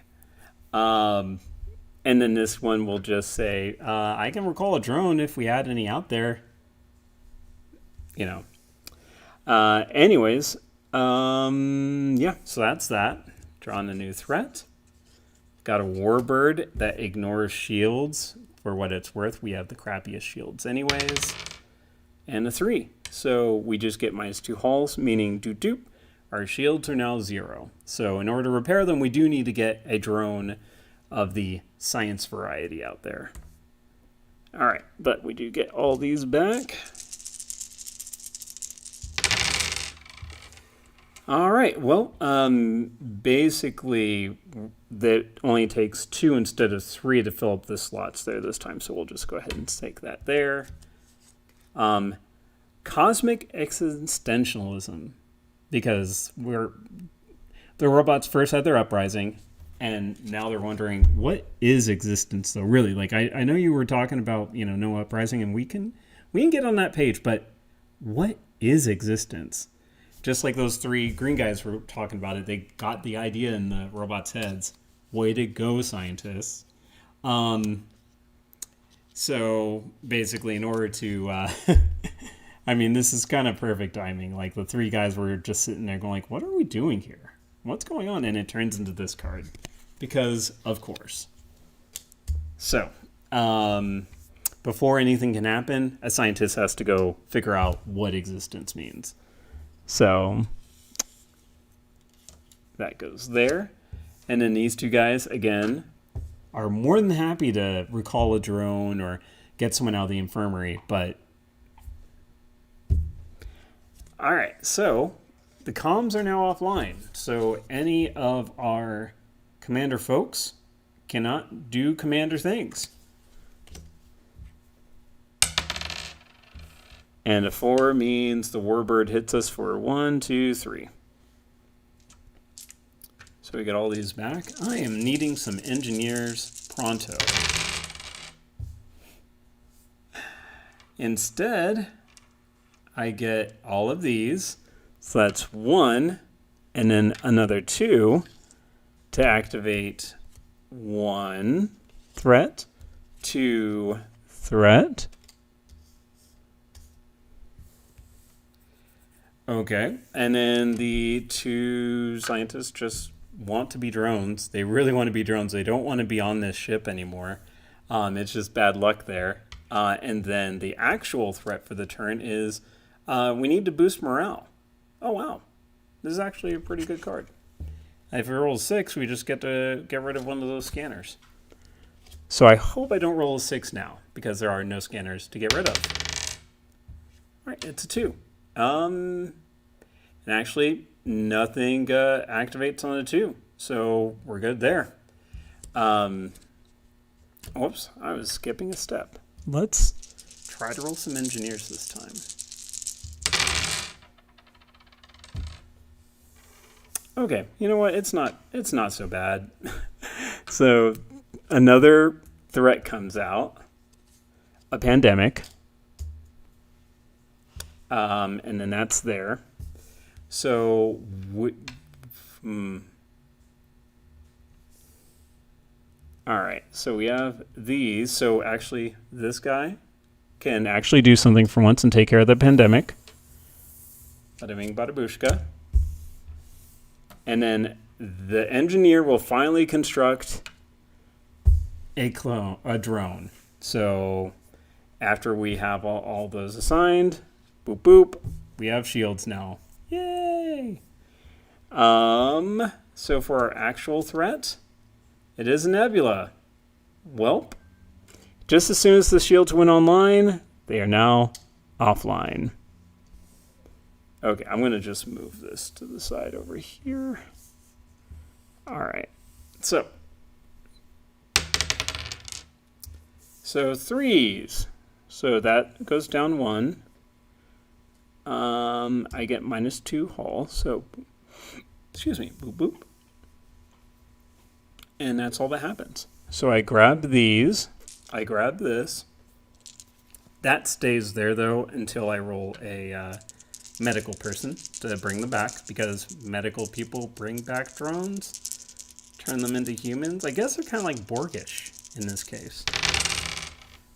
And then this one will just say, I can recall a drone if we had any out there. Anyways, yeah, so that's that. Drawing a new threat. Got a warbird that ignores shields. For what it's worth, we have the crappiest shields anyways. And a 3. So we just get -2 hulls, meaning doop doop. Our shields are now 0. So in order to repair them, we do need to get a drone of the science variety out there. All right, but we do get all these back. All right, well, basically, that only takes 2 instead of 3 to fill up the slots there this time, so we'll just go ahead and take that there. Cosmic existentialism. Because the robots first had their uprising, and now they're wondering, what is existence though? Really, like I know you were talking about no uprising, and we can get on that page, but what is existence? Just like those 3 green guys were talking about it, they got the idea in the robots' heads. Way to go, scientists! So basically, in order to this is kind of perfect timing. Like the 3 guys were just sitting there going like, what are we doing here? What's going on? And it turns into this card. Because, of course. So, before anything can happen, a scientist has to go figure out what existence means. So, that goes there. And then these 2 guys, again, are more than happy to recall a drone or get someone out of the infirmary, but all right, so the comms are now offline. So any of our commander folks cannot do commander things. And a 4 means the warbird hits us for 1, 2, 3. So we get all these back. I am needing some engineers pronto. Instead, I get all of these. So that's 1, and then another 2 to activate 1 threat, 2 threat. Okay, and then the 2 scientists just want to be drones. They really want to be drones. They don't want to be on this ship anymore. It's just bad luck there. And then the actual threat for the turn is we need to boost morale. Oh, wow. This is actually a pretty good card. If we roll a 6, we just get to get rid of one of those scanners. So I hope I don't roll a 6 now, because there are no scanners to get rid of. All right, it's a 2. And actually, nothing activates on the 2, so we're good there. Whoops, I was skipping a step. Let's try to roll some engineers this time. Okay, you know what? It's not so bad. So another threat comes out, a pandemic, and then that's there. So, all right. So we have these. So actually, this guy can actually do something for once and take care of the pandemic. Bada bing, bada booshka. And then the engineer will finally construct a drone. So after we have all those assigned, boop boop, we have shields now. Yay! So for our actual threat, it is a nebula. Welp. Just as soon as the shields went online, they are now offline. Okay, I'm going to just move this to the side over here. All right. So 3s. So that goes down 1. I get -2 hull. So, excuse me, boop boop. And that's all that happens. So I grab these. I grab this. That stays there, though, until I roll a medical person to bring them back, because medical people bring back drones, turn them into humans. I guess they're kind of like Borgish in this case.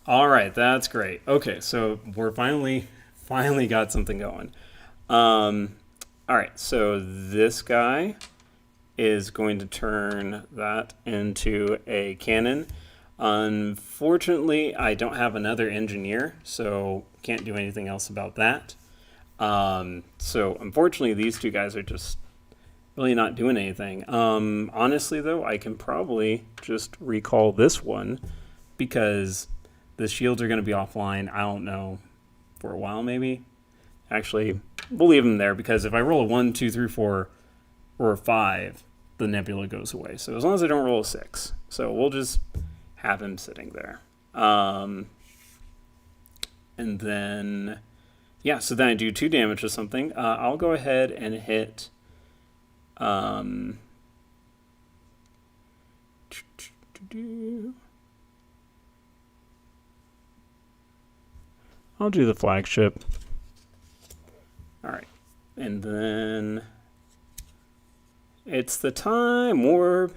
All right, that's great. Okay, so we're finally got something going. All right, so this guy is going to turn that into a cannon. Unfortunately, I don't have another engineer, so can't do anything else about that. So unfortunately, these 2 guys are just really not doing anything. Honestly, though, I can probably just recall this one, because the shields are going to be offline, I don't know, for a while maybe. Actually, we'll leave them there, because if I roll a 1, 2, 3, 4, or a 5, the nebula goes away. So as long as I don't roll a 6. So we'll just have him sitting there. And then, yeah, so then I do 2 damage to something. I'll go ahead and hit... I'll do the flagship. All right. And then it's the time warp.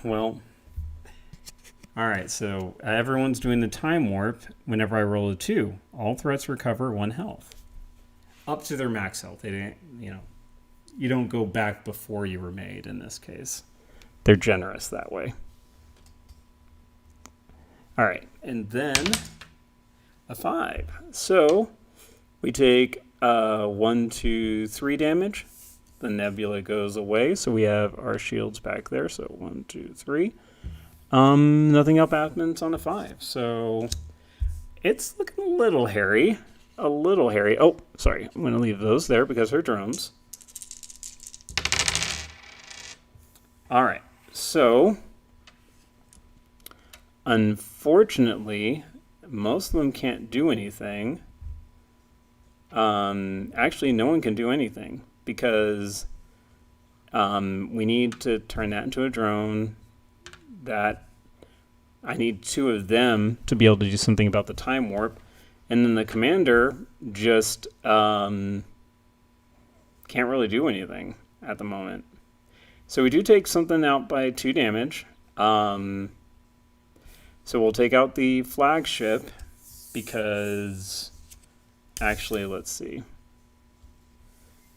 Well, all right. So everyone's doing the time warp whenever I roll a 2. All threats recover 1 health. Up to their max health. They didn't, you don't go back before you were made in this case. They're generous that way. All right. And then a 5. So we take 1, 2, 3 damage. The nebula goes away, so we have our shields back there. So 1, 2, 3. Nothing else happens on a 5. So it's looking a little hairy. Oh, sorry. I'm going to leave those there because they're drones. All right. So unfortunately, most of them can't do anything. Actually, no one can do anything, because we need to turn that into a drone. That I need 2 of them to be able to do something about the time warp. And then the commander just can't really do anything at the moment. So we do take something out by 2 damage. So we'll take out the flagship because, actually, let's see.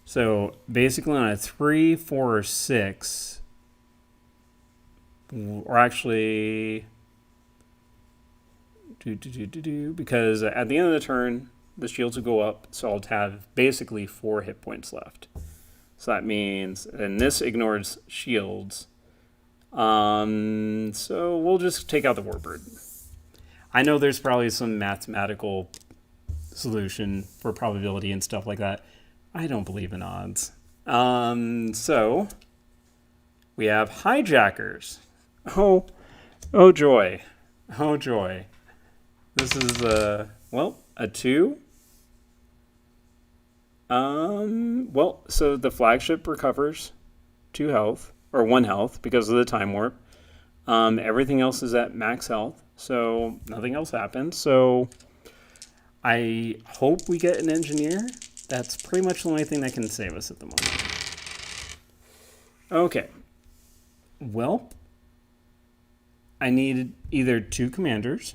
So basically on a 3, 4, or 6, or actually, because at the end of the turn, the shields will go up, so I'll have basically 4 hit points left. So that means, and this ignores shields. So we'll just take out the warbird. I know there's probably some mathematical solution for probability and stuff like that. I don't believe in odds. So we have hijackers. Oh joy. Oh joy. This is a 2. So the flagship recovers 2 health, or 1 health because of the time warp. Everything else is at max health, so nothing else happens. So I hope we get an engineer. That's pretty much the only thing that can save us at the moment. Okay. Well, I needed either 2 commanders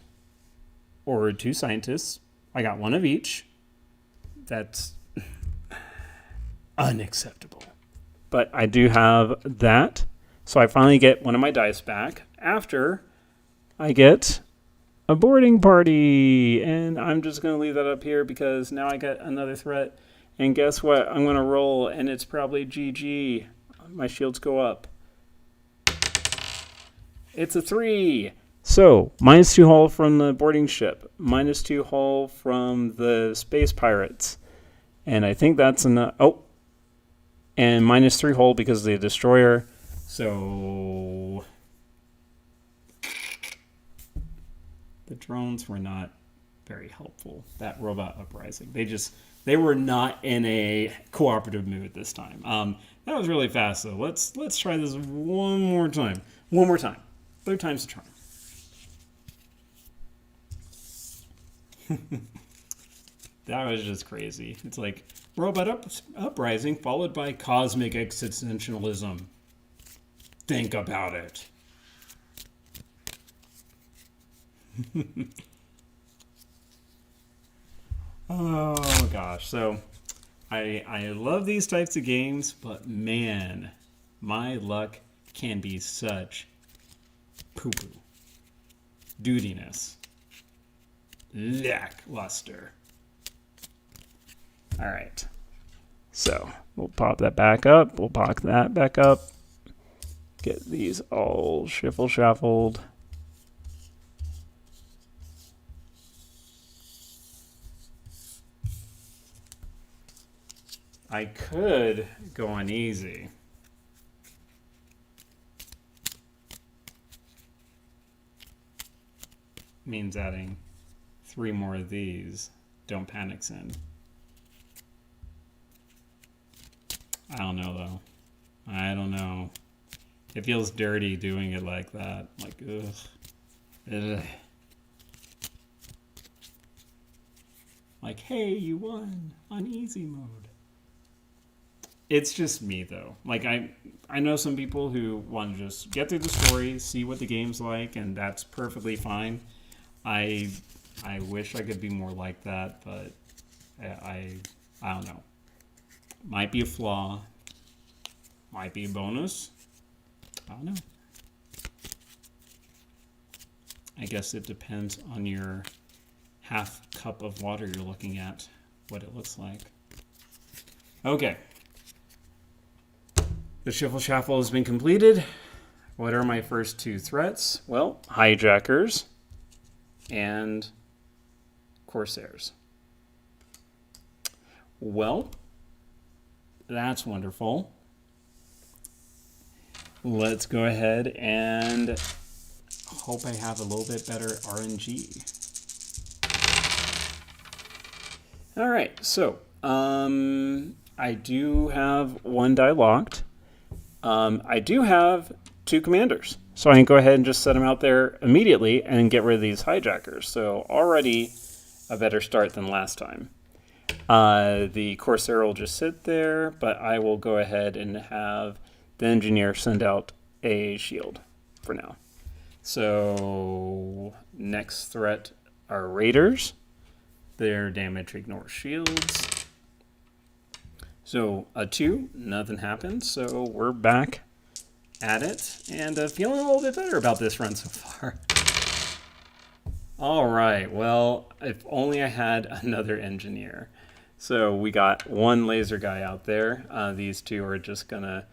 or 2 scientists. I got 1 of each. That's unacceptable. But I do have that. So I finally get 1 of my dice back after I get a boarding party. And I'm just going to leave that up here because now I got another threat. And guess what? I'm going to roll, and it's probably GG. My shields go up. It's a 3. So, -2 hull from the boarding ship. -2 hull from the space pirates. And I think that's enough. Oh. And -3 hull because of the destroyer. So the drones were not very helpful. That robot uprising. They were not in a cooperative mood this time. That was really fast though. Let's try this one more time. One more time. 3rd time's the charm. That was just crazy. It's like robot uprising followed by cosmic existentialism. Think about it. Oh gosh. So I love these types of games, but man, my luck can be such poo-poo. Dudiness. Lackluster. All right. So we'll pop that back up. We'll pop that back up. Get these all shiffle-shaffled. I could go on easy. Means adding 3 more of these. Don't panic, Sin. I don't know, though. I don't know. It feels dirty doing it like that. Like, ugh. Ugh. Like, hey, you won on easy mode. It's just me, though. Like, I know some people who want to just get through the story, see what the game's like, and that's perfectly fine. I wish I could be more like that, but I don't know. Might be a flaw. Might be a bonus. I don't know. I guess it depends on your half cup of water you're looking at, what it looks like. Okay. The Shiffle Shaffle has been completed. What are my first 2 threats? Well, hijackers and corsairs. Well, that's wonderful. Let's go ahead and hope I have a little bit better RNG. All right, so I do have 1 die locked. I do have 2 commanders, so I can go ahead and just set them out there immediately and get rid of these hijackers. So already a better start than last time. The Corsair will just sit there, but I will go ahead and have the engineer send out a shield for now. So next threat are raiders. Their damage ignores shields. So a 2, nothing happens. So we're back at it and feeling a little bit better about this run so far. All right, well, if only I had another engineer. So we got one laser guy out there. These two are just gonna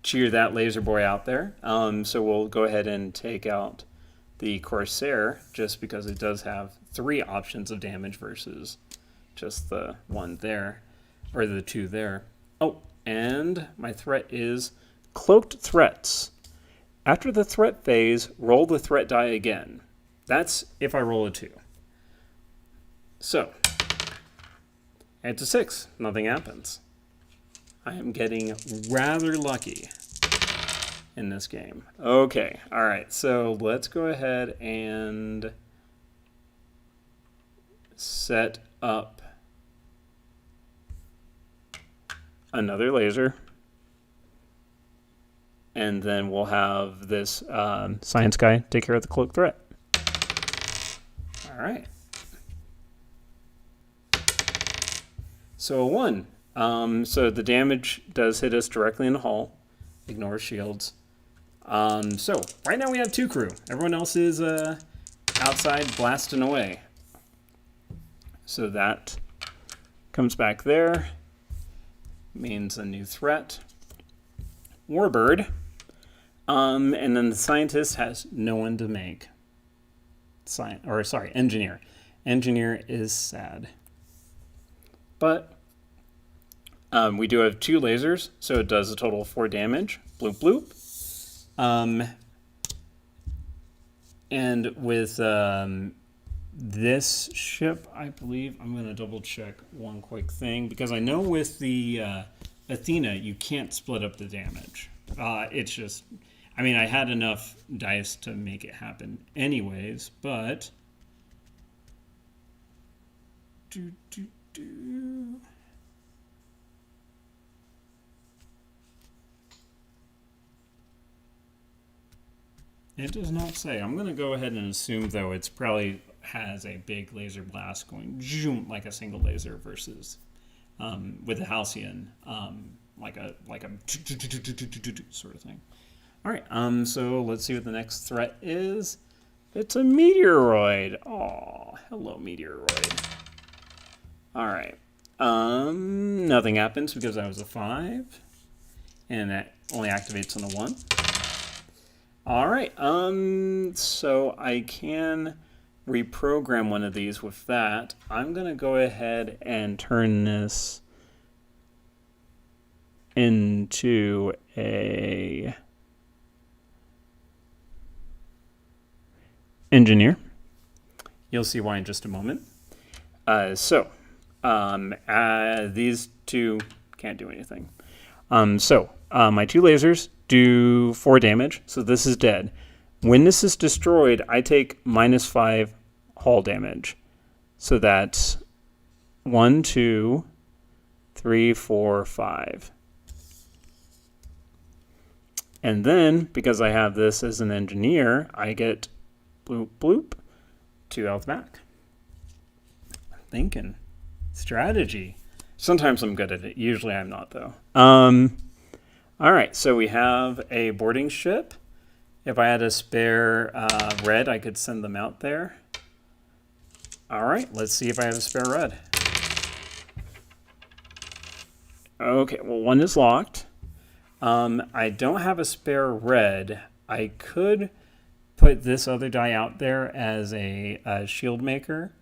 cheer that laser boy out there. So we'll go ahead and take out the Corsair just because it does have 3 options of damage versus just the one there, or the 2 there. Oh, and my threat is cloaked threats. After the threat phase, roll the threat die again. That's if I roll a 2. So, it's a 6. Nothing happens. I am getting rather lucky in this game. Okay, all right. So let's go ahead and set up another laser. And then we'll have this science guy take care of the cloak threat. All right. So a 1. So the damage does hit us directly in the hull. Ignore shields. So right now we have 2 crew. Everyone else is outside blasting away. So that comes back there. Means a new threat. Warbird. And then the scientist has no one to make. Engineer. Engineer is sad. But we do have 2 lasers, so it does a total of 4 damage. Bloop, bloop. And with this ship, I believe, I'm going to double check one quick thing, because I know with the Athena, you can't split up the damage. It's just, I mean, I had enough dice to make it happen anyways, but... It does not say. I'm going to go ahead and assume, though, it's probably has a big laser blast going zoom like a single laser versus with the Halcyon like a sort of thing. All right, so let's see what the next threat is. It's a meteoroid. Oh, hello, meteoroid. All right. Nothing happens because that was a 5, and that only activates on a 1. All right, so I can reprogram one of these with that. I'm going to go ahead and turn this into a engineer. You'll see why in just a moment. These 2 can't do anything. My 2 lasers do 4 damage, so this is dead. When this is destroyed, I take -5 hull damage. So that's 1, 2, 3, 4, 5. And then, because I have this as an engineer, I get bloop, bloop, 2 health back. Thinking. Strategy. Sometimes I'm good at it. Usually I'm not, though. All right, so we have a boarding ship. If I had a spare red, I could send them out there. All right, let's see if I have a spare red. Okay, well, 1 is locked. I don't have a spare red. I could put this other die out there as a shield maker.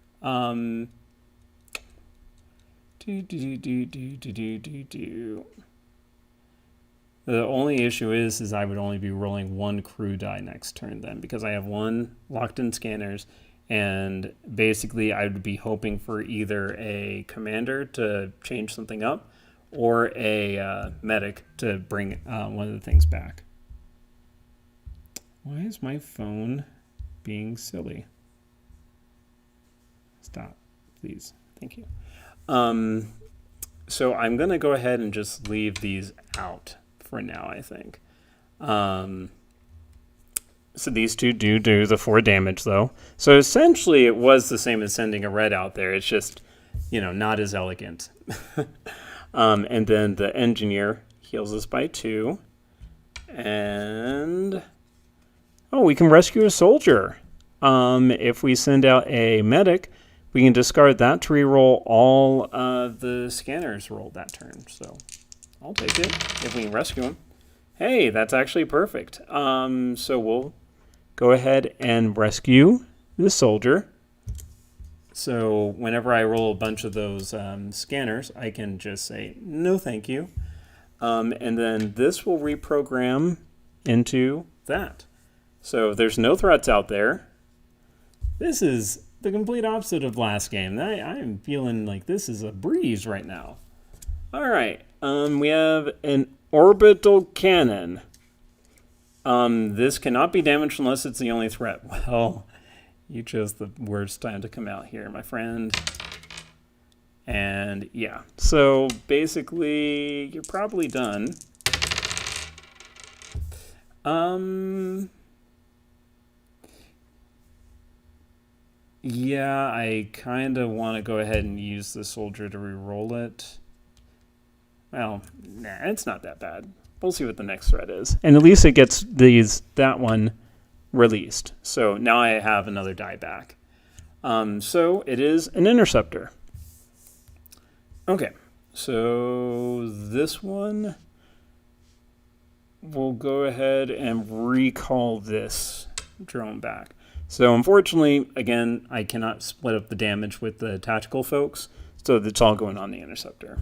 The only issue is I would only be rolling 1 crew die next turn then, because I have 1 locked in scanners, and basically I would be hoping for either a commander to change something up or a medic to bring one of the things back. Why is my phone being silly? Stop, please. Thank you. So I'm going to go ahead and just leave these out for now, I think. So these two do the 4 damage, though. So essentially, it was the same as sending a red out there. It's just, not as elegant. And then the engineer heals us by 2. And... oh, we can rescue a soldier. If we send out a medic, we can discard that to reroll all the scanners rolled that turn. So I'll take it if we can rescue him. Hey, that's actually perfect. So we'll go ahead and rescue the soldier. So whenever I roll a bunch of those scanners, I can just say, no thank you. And then this will reprogram into that. So there's no threats out there. This is the complete opposite of last game. I'm feeling like this is a breeze right now. All right. We have an orbital cannon. This cannot be damaged unless it's the only threat. Well, you chose the worst time to come out here, my friend. And yeah, so basically you're probably done. Yeah, I kind of want to go ahead and use the soldier to reroll it. Well, nah, it's not that bad. We'll see what the next threat is. And at least it gets that one released. So now I have another die back. So it is an interceptor. Okay, so this one, we'll go ahead and recall this drone back. So unfortunately, again, I cannot split up the damage with the tactical folks, so it's all going on the interceptor.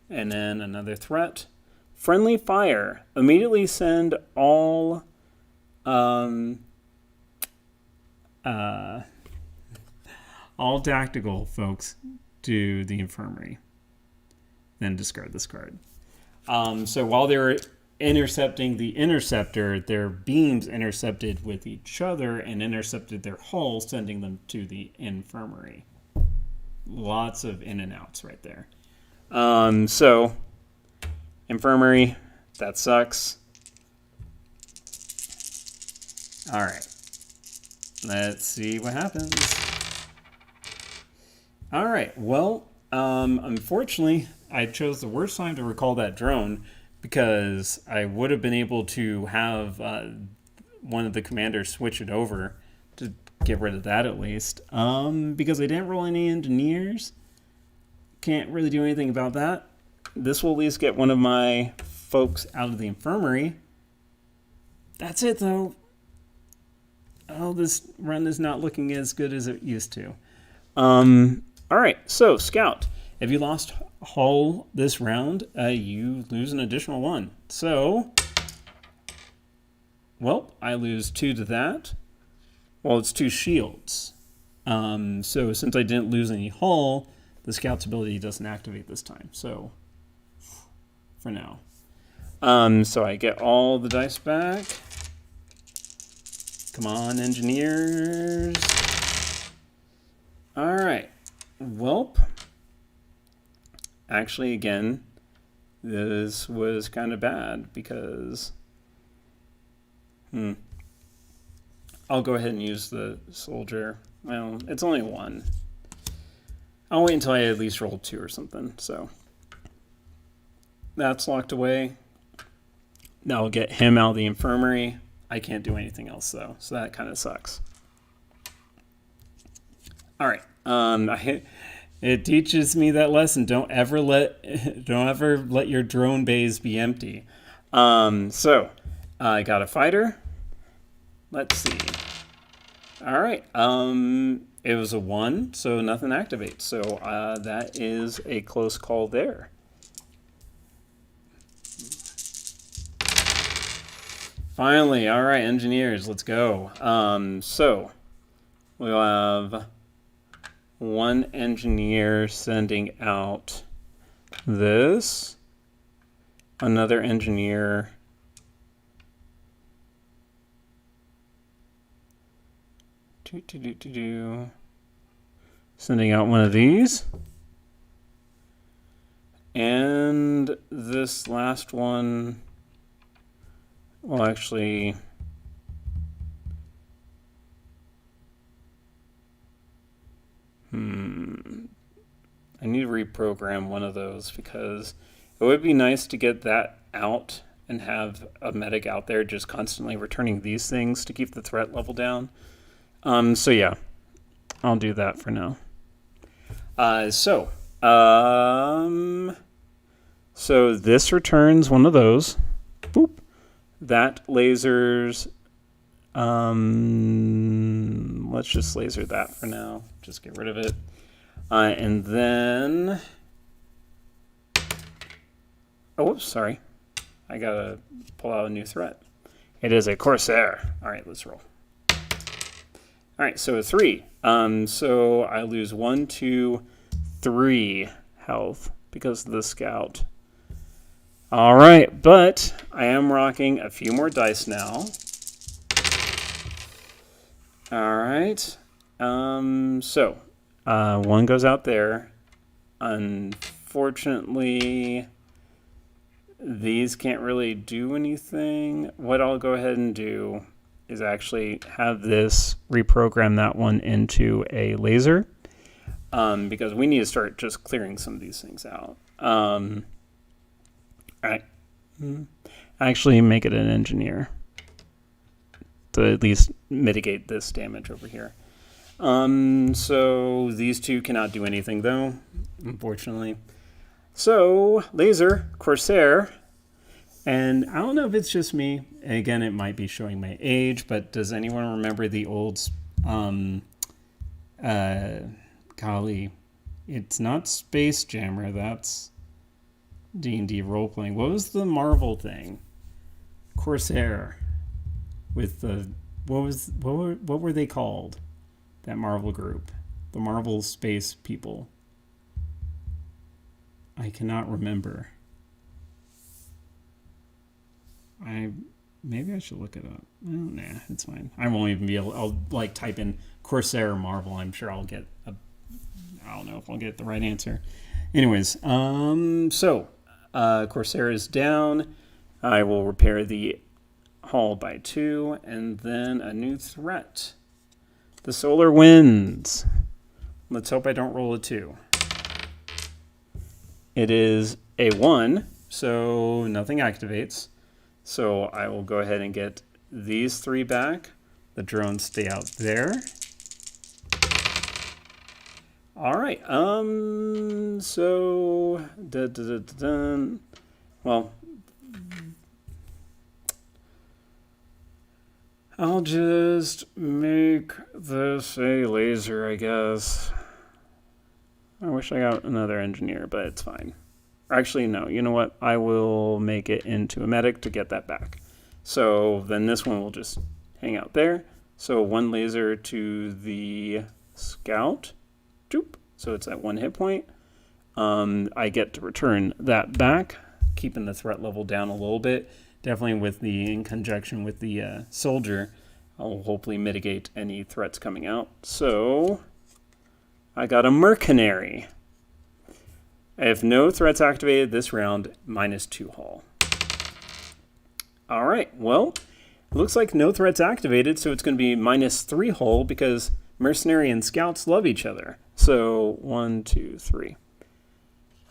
And then another threat. Friendly fire. Immediately send all tactical folks to the infirmary. Then discard this card. So while they're intercepting the interceptor, their beams intercepted with each other and intercepted their hull, sending them to the infirmary. Lots of in and outs right there. So infirmary, that sucks. All right, let's see what happens. All right, well, unfortunately, I chose the worst time to recall that drone, because I would have been able to have one of the commanders switch it over to get rid of that at least. Because I didn't roll any engineers, can't really do anything about that. This will at least get one of my folks out of the infirmary. That's it, though. Oh, this run is not looking as good as it used to. All right, so Scout, if you lost hull this round, you lose an additional 1. So, well, I lose 2 to that. Well, it's 2 shields. So since I didn't lose any hull, the Scout's ability doesn't activate this time. So, for now. So I get all the dice back. Come on, engineers. All right. Welp. Actually, again, this was kind of bad because I'll go ahead and use the soldier. Well, it's only 1. I'll wait until I at least roll 2 or something. So that's locked away. That'll get him out of the infirmary. I can't do anything else though, so that kind of sucks. All right. It teaches me that lesson. Don't ever let your drone bays be empty. So I got a fighter. Let's see. All right. It was a 1, so nothing activates. So that is a close call there. Finally, all right, engineers, let's go. So we'll have 1 engineer sending out this, another engineer sending out one of these, And this last one, well, actually, I need to reprogram one of those because it would be nice to get that out and have a medic out there just constantly returning these things to keep the threat level down. So yeah, I'll do that for now. So this returns one of those. Boop. That lasers. Let's just laser that for now. Just get rid of it. And then. Oh, whoops, sorry. I gotta pull out a new threat. It is a Corsair. All right, let's roll. All right, so 3. So I lose 1, 2, 3 health because of the scout. All right, but I am rocking a few more dice now. All right. So 1 goes out there. Unfortunately, these can't really do anything. What I'll go ahead and do is actually have this reprogram that one into a laser because we need to start just clearing some of these things out. Actually make it an engineer to at least mitigate this damage over here. So these 2 cannot do anything though, unfortunately. So laser, Corsair, and I don't know if it's just me. Again, it might be showing my age, but does anyone remember the old, golly, it's not Space Jammer, that's D&D role-playing. What was the Marvel thing? Corsair. With the, what were they called? That Marvel group. The Marvel Space people. I cannot remember. Maybe I should look it up. Well, nah, it's fine. I won't even be able. I'll like type in Corsair Marvel. I'm sure I'll get I don't know if I'll get the right answer. Anyways, so Corsair is down. I will repair the hull by 2, and then a new threat. The solar winds. Let's hope I don't roll a 2. It is a 1, so nothing activates. So I will go ahead and get these 3 back. The drones stay out there. All right. So well, I'll just make this a laser, I guess. I wish I got another engineer, but it's fine. Actually, no. You know what? I will make it into a medic to get that back. So then this one will just hang out there. So 1 laser to the scout. Doop. So it's at 1 hit point. I get to return that back, keeping the threat level down a little bit. Definitely in conjunction with the soldier, I'll hopefully mitigate any threats coming out. So I got a mercenary. If no threats activated this round, -2 hull. All right, well, it looks like no threats activated, so it's going to be -3 hull because mercenary and scouts love each other. So 1, 2, 3.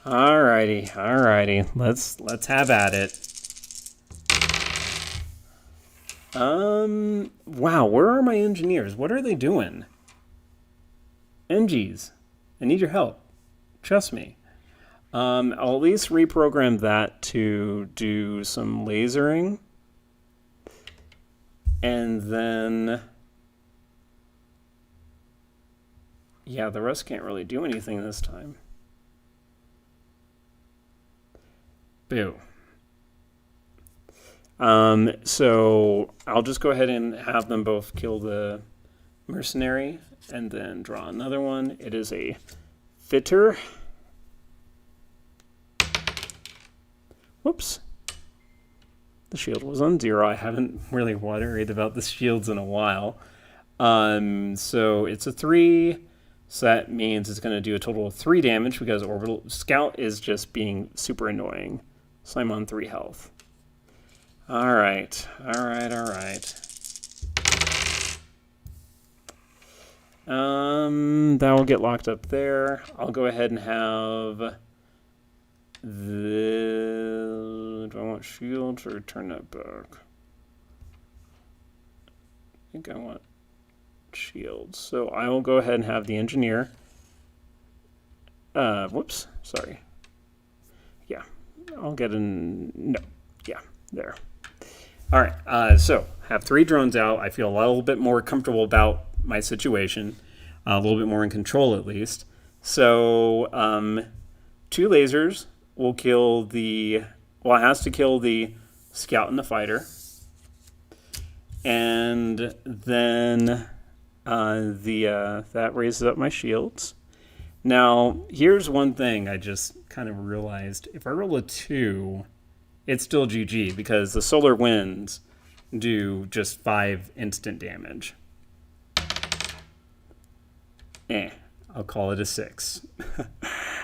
Alrighty. Let's have at it. Wow, where are my engineers? What are they doing? Engies, I need your help. Trust me. I'll at least reprogram that to do some lasering. And then, yeah, the rest can't really do anything this time. Boo. So I'll just go ahead and have them both kill the mercenary and then draw another one. It is a fitter. Whoops. The shield was on 0. I haven't really worried about the shields in a while. So it's a 3. So that means it's going to do a total of 3 damage because Orbital Scout is just being super annoying. So I'm on 3 health. All right. That will get locked up there. I'll go ahead and have the... Do I want shields or turn that back? I think I want shields. So I will go ahead and have the engineer. Whoops, sorry. Yeah, I'll get in. No, yeah, there. All right, so have 3 drones out. I feel a little bit more comfortable about my situation, a little bit more in control at least. So 2 lasers will kill the. Well, it has to kill the scout and the fighter, and then that raises up my shields. Now, here's one thing I just kind of realized. If I roll a 2, it's still GG because the solar winds do just 5 instant damage. I'll call it a 6.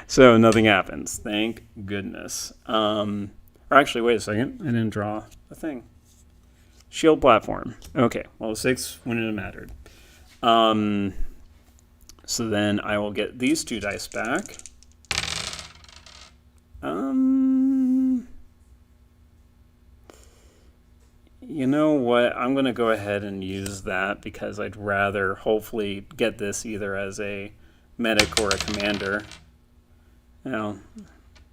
So nothing happens. Thank goodness. Or actually, wait a second. I didn't draw a thing. Shield platform. Okay, well, 6 wouldn't have mattered. So then I will get these 2 dice back. You know what? I'm going to go ahead and use that because I'd rather hopefully get this either as a medic or a commander. Well,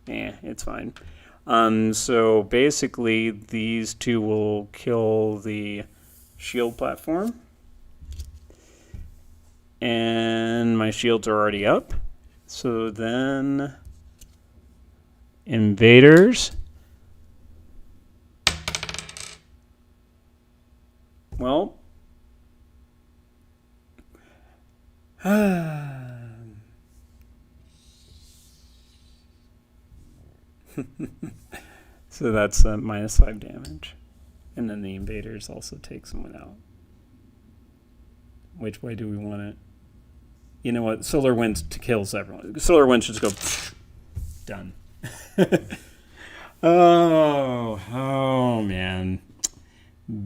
it's fine. So basically these 2 will kill the shield platform. And my shields are already up. So then invaders. Well, so that's minus 5 damage. And then the invaders also take someone out. Which way do we want it? You know what? Solar winds to kills everyone. Solar winds just go done. Oh man.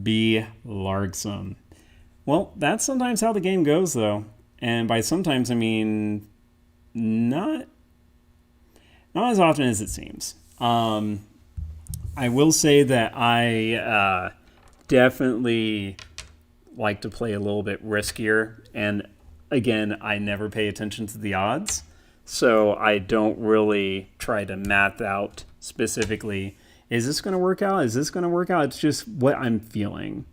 Be largsome. Well, that's sometimes how the game goes, though. And by sometimes, I mean not as often as it seems. I will say that I definitely like to play a little bit riskier. And again, I never pay attention to the odds. So I don't really try to math out specifically, is this going to work out? Is this going to work out? It's just what I'm feeling,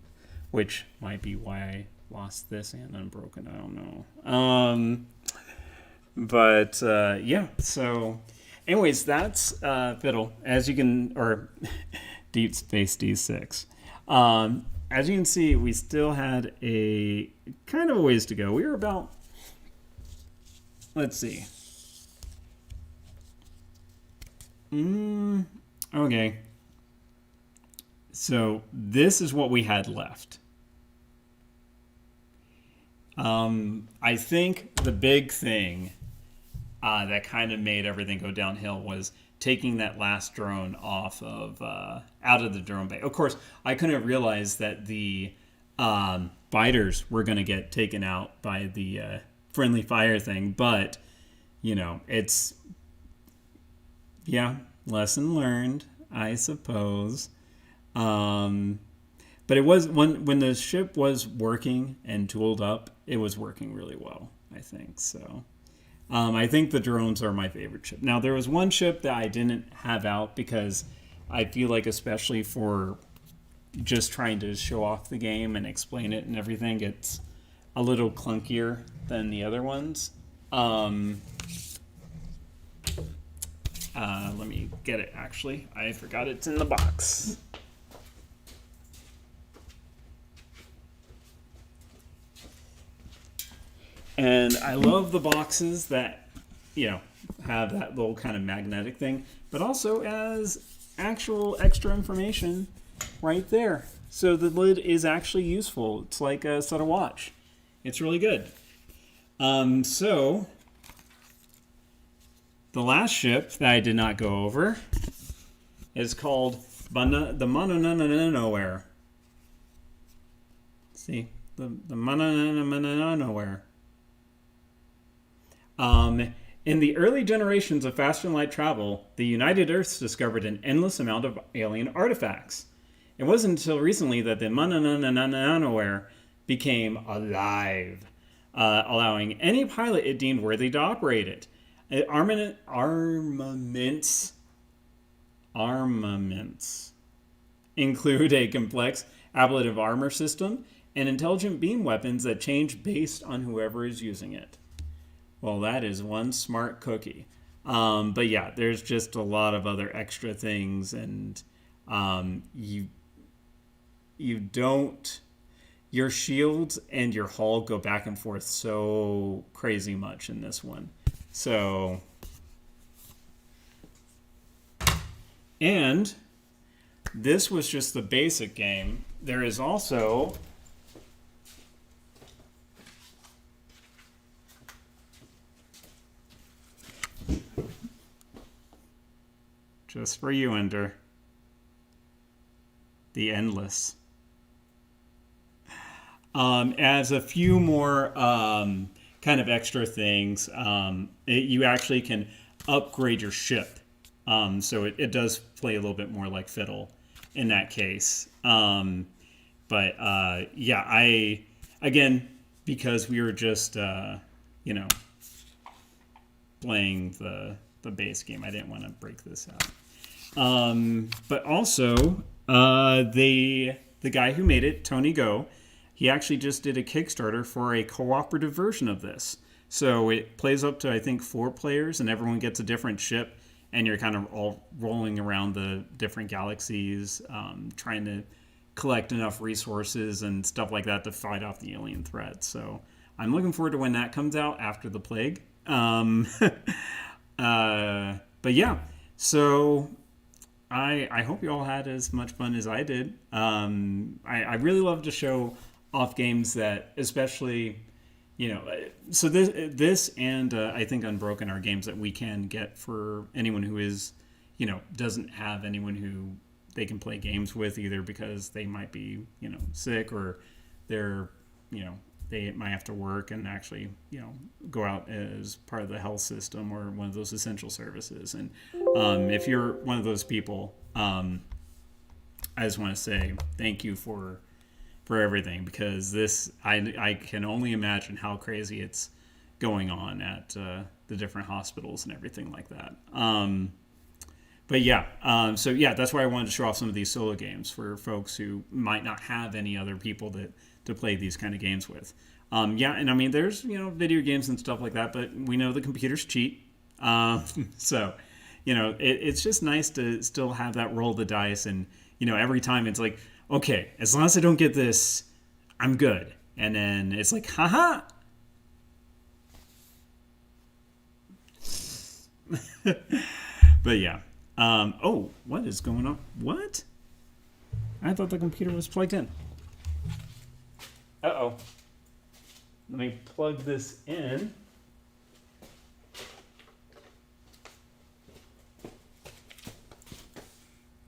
which might be why I lost this and Unbroken. I don't know. Yeah. So anyways, that's Fiddle. As you can, or Deep Space D6. As you can see, we still had a kind of a ways to go. We were about, let's see. Okay. So this is what we had left. I think the big thing that kind of made everything go downhill was taking that last drone off of out of the drone bay. Of course, I couldn't realize that the biters were going to get taken out by the friendly fire thing, but you know, it's lesson learned, I suppose. But it was when the ship was working and tooled up, it was working really well, I think. So I think the drones are my favorite ship. Now, there was one ship that I didn't have out because I feel like, especially for just trying to show off the game and explain it and everything, it's a little clunkier than the other ones. Let me get it, actually. I forgot it's in the box. And I love the boxes that, you know, have that little kind of magnetic thing, but also as actual extra information right there. So the lid is actually useful. It's like a set of watch. It's really good. So the last ship that I did not go over is called the Nowhere. See, the Nowhere. In the early generations of faster than light travel, the United Earths discovered an endless amount of alien artifacts. It wasn't until recently that the Nowhere became alive, allowing any pilot it deemed worthy to operate it. Armaments include a complex ablative armor system and intelligent beam weapons that change based on whoever is using it. Well, that is one smart cookie. But yeah, there's just a lot of other extra things, and you don't. Your shields and your hull go back and forth so crazy much in this one. So, and this was just the basic game. There is also just for you, Ender, the Endless. As a few more kind of extra things, you actually can upgrade your ship. So it does play a little bit more like Fiddle in that case. But yeah, again, because we were just, playing the base game, I didn't want to break this out. But also, the guy who made it, Tony Go, he actually just did a Kickstarter for a cooperative version of this. So it plays up to, I think, 4 players, and everyone gets a different ship, and you're kind of all rolling around the different galaxies, trying to collect enough resources and stuff like that to fight off the alien threat. So I'm looking forward to when that comes out after the plague. But yeah, so I hope you all had as much fun as I did. I really love to show off games that, especially, so this and I think Unbroken are games that we can get for anyone who is, doesn't have anyone who they can play games with, either because they might be, sick, or they're, they might have to work and actually, go out as part of the health system or one of those essential services. And if you're one of those people, I just want to say thank you for everything, because this, I can only imagine how crazy it's going on at the different hospitals and everything like that. But yeah, so yeah, that's why I wanted to show off some of these solo games for folks who might not have any other people to play these kind of games with. Yeah, and I mean, there's, video games and stuff like that, but we know the computers cheat. So, it's just nice to still have that roll the dice, and, every time it's like, okay, as long as I don't get this, I'm good. And then it's like, haha. But yeah. Oh, what is going on? What? I thought the computer was plugged in. Uh-oh. Let me plug this in.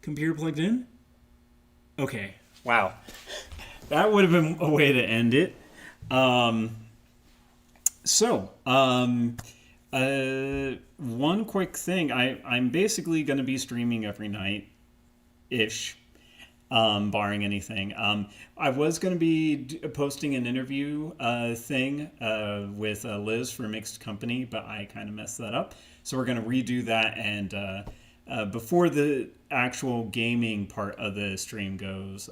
Computer plugged in? Okay. Wow. That would have been a way to end it. One quick thing. I'm basically going to be streaming every night-ish, barring anything. I was going to be posting an interview thing with Liz for Mixed Company, but I kind of messed that up. So we're going to redo that, and before the actual gaming part of the stream goes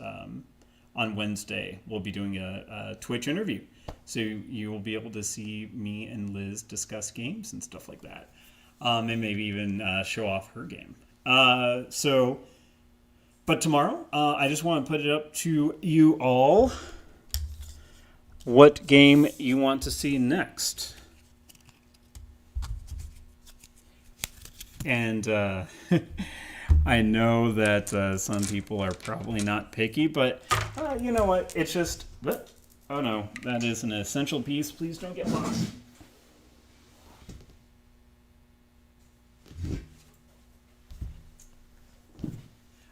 on Wednesday, we'll be doing a Twitch interview. So you will be able to see me and Liz discuss games and stuff like that. And maybe even show off her game. But tomorrow, I just want to put it up to you all what game you want to see next. And I know that some people are probably not picky, but you know what? It's just... Oh no, that is an essential piece. Please don't get lost.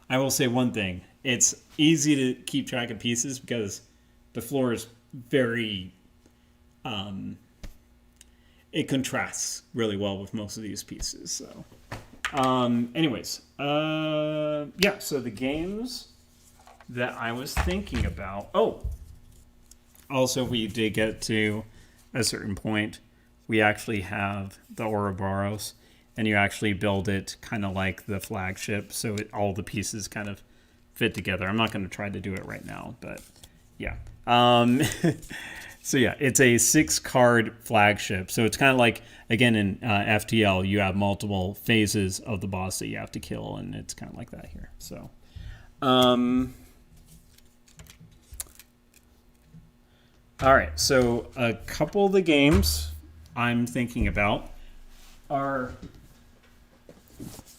I will say one thing. It's easy to keep track of pieces because the floor is very it contrasts really well with most of these pieces. So anyways, yeah, so the games that I was thinking about. Oh, also we did get to a certain point. We actually have the Ouroboros, and you actually build it kind of like the flagship, so all the pieces kind of fit together. I'm not going to try to do it right now, but yeah. So yeah, it's a 6-card flagship. So it's kind of like, again, in FTL, you have multiple phases of the boss that you have to kill, and it's kind of like that here. So, all right. So a couple of the games I'm thinking about are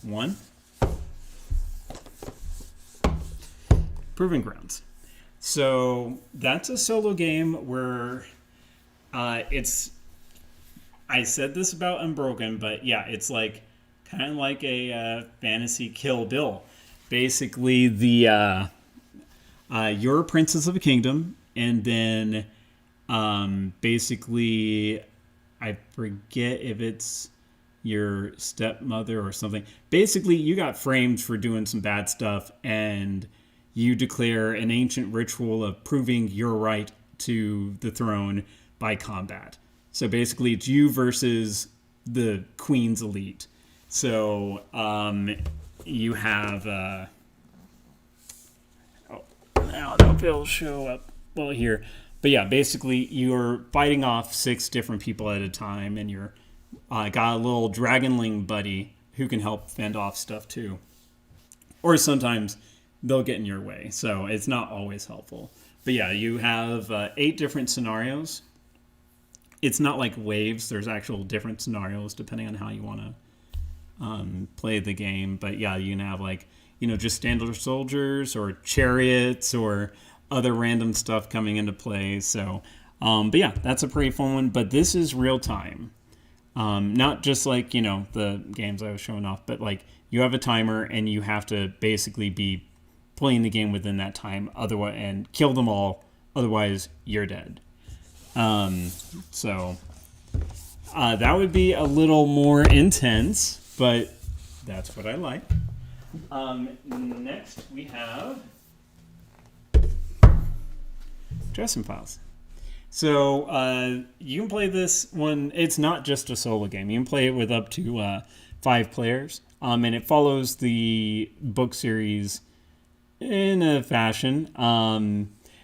one, Proving Grounds. So that's a solo game where it's. I said this about Unbroken, but yeah, it's like kind of like a fantasy Kill Bill. Basically, the you're a princess of a kingdom, and then basically, I forget if it's your stepmother or something. Basically, you got framed for doing some bad stuff, and you declare an ancient ritual of proving your right to the throne by combat. So basically, it's you versus the Queen's elite. So you have... I don't know if it'll show up well here. But yeah, basically, you're fighting off 6 different people at a time, and you're got a little dragonling buddy who can help fend off stuff too. Or sometimes they'll get in your way, so it's not always helpful. But yeah, you have 8 different scenarios. It's not like waves. There's actual different scenarios depending on how you want to play the game. But yeah, you can have like, just standard soldiers or chariots or other random stuff coming into play. So, but yeah, that's a pretty fun one. But this is real time. Not just like, the games I was showing off, but like you have a timer and you have to basically be playing the game within that time, otherwise, and kill them all. Otherwise, you're dead. So that would be a little more intense, but that's what I like. Next, we have Dressing Files. So you can play this one. It's not just a solo game. You can play it with up to 5 players, and it follows the book series in a fashion.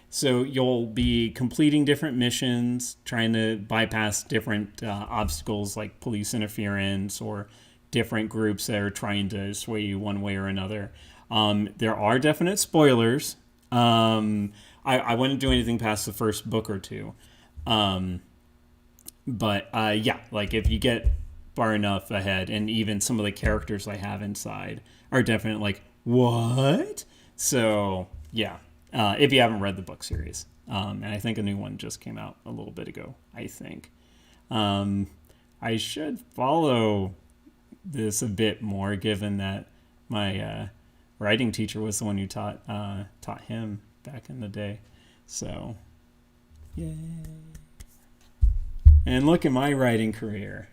So you'll be completing different missions, trying to bypass different obstacles like police interference or different groups that are trying to sway you one way or another. There are definite spoilers. I wouldn't do anything past the first book or 2. But yeah, like if you get far enough ahead, and even some of the characters I have inside are definitely like, what? So yeah, if you haven't read the book series. And I think a new one just came out a little bit ago, I think. I should follow this a bit more, given that my writing teacher was the one who taught him back in the day. So, yay. And look at my writing career.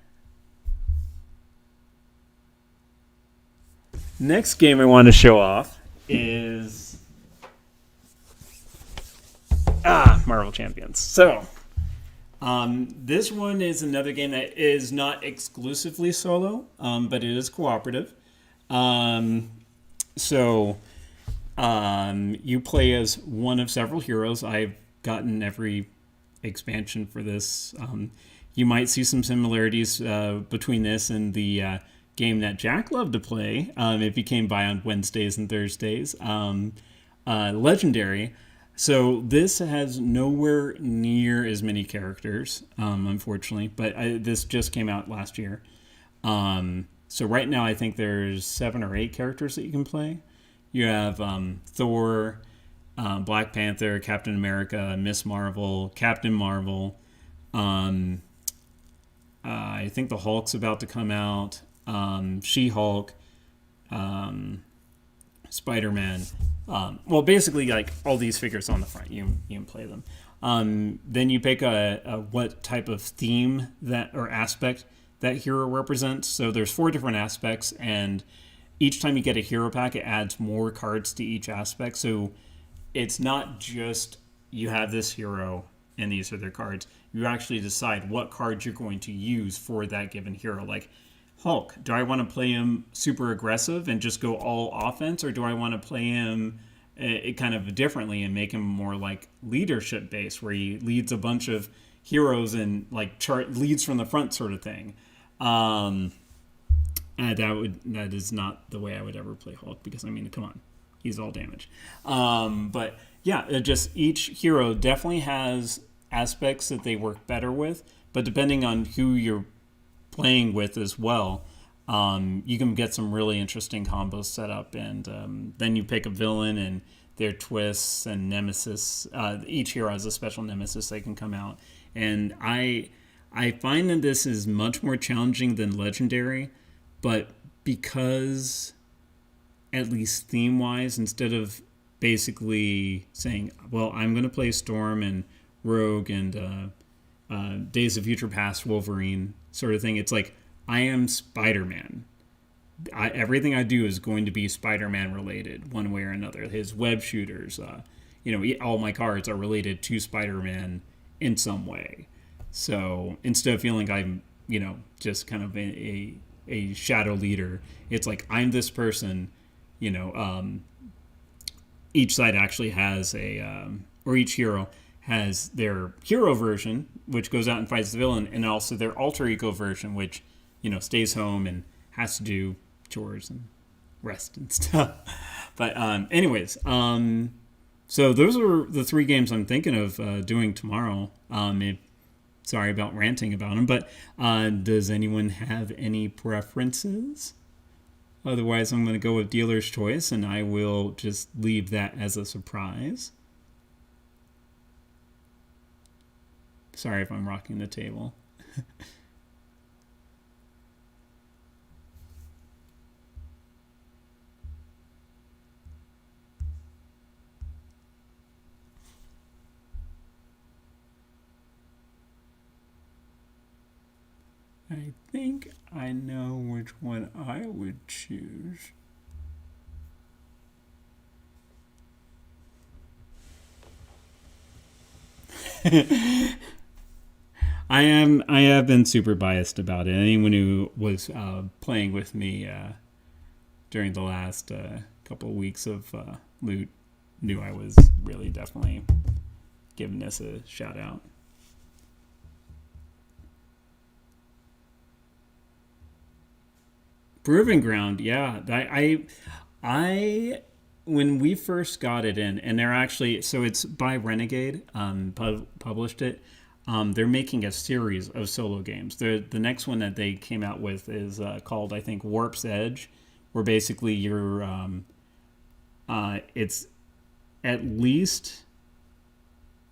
Next game I want to show off is Marvel Champions. So, this one is another game that is not exclusively solo, but it is cooperative. So, you play as one of several heroes. I've gotten every expansion for this. You might see some similarities between this and the game that Jack loved to play if he came by on Wednesdays and Thursdays, Legendary. So this has nowhere near as many characters, unfortunately, but this just came out last year. So right now I think there's 7 or 8 characters that you can play. You have Thor, Black Panther, Captain America, Miss Marvel, Captain Marvel. I think the Hulk's about to come out. She-Hulk. Spider-Man. Well, basically, like all these figures on the front, you can play them. Then you pick a what type of theme that or aspect that hero represents. So there's 4 different aspects, and each time you get a hero pack, it adds more cards to each aspect. So it's not just you have this hero and these are their cards. You actually decide what cards you're going to use for that given hero. Like Hulk, do I want to play him super aggressive and just go all offense, or do I want to play him kind of differently and make him more like leadership based, where he leads a bunch of heroes and like leads from the front sort of thing. And that is not the way I would ever play Hulk, because I mean, come on, he's all damage. But yeah, just each hero definitely has aspects that they work better with, but depending on who you're playing with as well, you can get some really interesting combos set up, and then you pick a villain and their twists and nemesis. Each hero has a special nemesis that can come out, and I find that this is much more challenging than Legendary, but because, at least theme-wise, instead of basically saying, well, I'm going to play Storm and Rogue and Days of Future Past Wolverine sort of thing, it's like, I am Spider-Man. Everything I do is going to be Spider-Man related, one way or another. His web shooters, all my cards are related to Spider-Man in some way. So instead of feeling like I'm, just kind of a shadow leader, it's like I'm this person. Each side actually has or each hero has their hero version, which goes out and fights the villain, and also their alter ego version, which stays home and has to do chores and rest and stuff. But anyways, so those are the 3 games I'm thinking of doing tomorrow. Sorry about ranting about them, but does anyone have any preferences? Otherwise, I'm going to go with dealer's choice, and I will just leave that as a surprise. Sorry if I'm rocking the table. I think I know which one I would choose. I have been super biased about it. Anyone who was playing with me during the last couple of weeks of loot knew I was really definitely giving this a shout out. Proving Ground, yeah. I when we first got it in, and they're actually, so it's by Renegade, published it. They're making a series of solo games. The next one that they came out with is called, I think, Warp's Edge, where basically you're, it's at least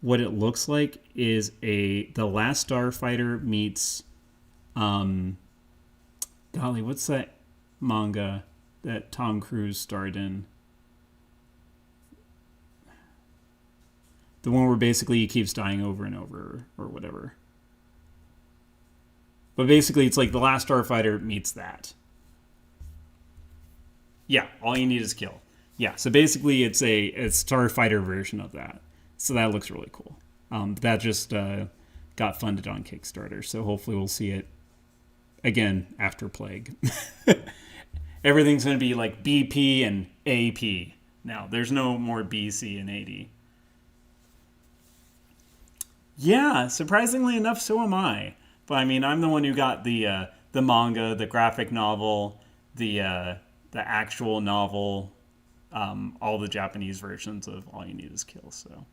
what it looks like is The Last Starfighter meets, golly, what's that manga that Tom Cruise starred in? The one where basically he keeps dying over and over or whatever. But basically it's like The Last Starfighter meets that. Yeah, all you need is kill. Yeah, so basically it's a Starfighter version of that. So that looks really cool. That just got funded on Kickstarter, so hopefully we'll see it again after Plague. Everything's going to be like BP and AP now. There's no more BC and AD. Yeah, surprisingly enough, so am I. But I mean, I'm the one who got the manga, the graphic novel, the actual novel, all the Japanese versions of All You Need Is Kill. So,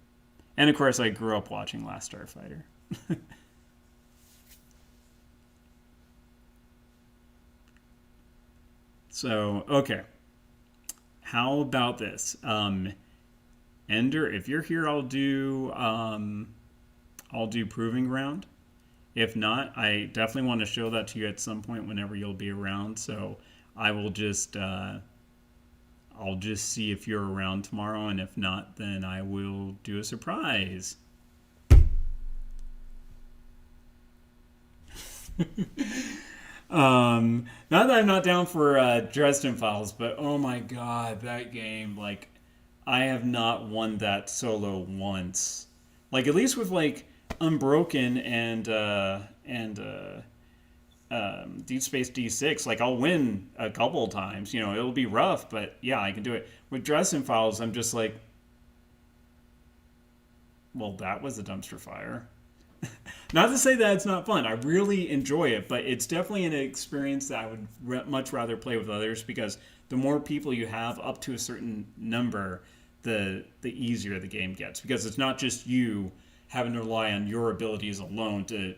and of course, I grew up watching Last Starfighter. So, okay. How about this? Ender, if you're here, I'll do Proving Ground. If not, I definitely want to show that to you at some point whenever you'll be around. So I will just I'll I'll just see if you're around tomorrow, and if not, then I will do a surprise. Not that I'm not down for Dresden Files, but oh my god, that game, like, I have not won that solo once. Like, at least with, like, Unbroken and Deep Space D6, like, I'll win a couple of times. You know, it'll be rough, but yeah, I can do it. With Dresden Files, I'm just like, well, that was a dumpster fire. Not to say that it's not fun. I really enjoy it, but it's definitely an experience that I would much rather play with others, because the more people you have up to a certain number, the easier the game gets, because it's not just you having to rely on your abilities alone to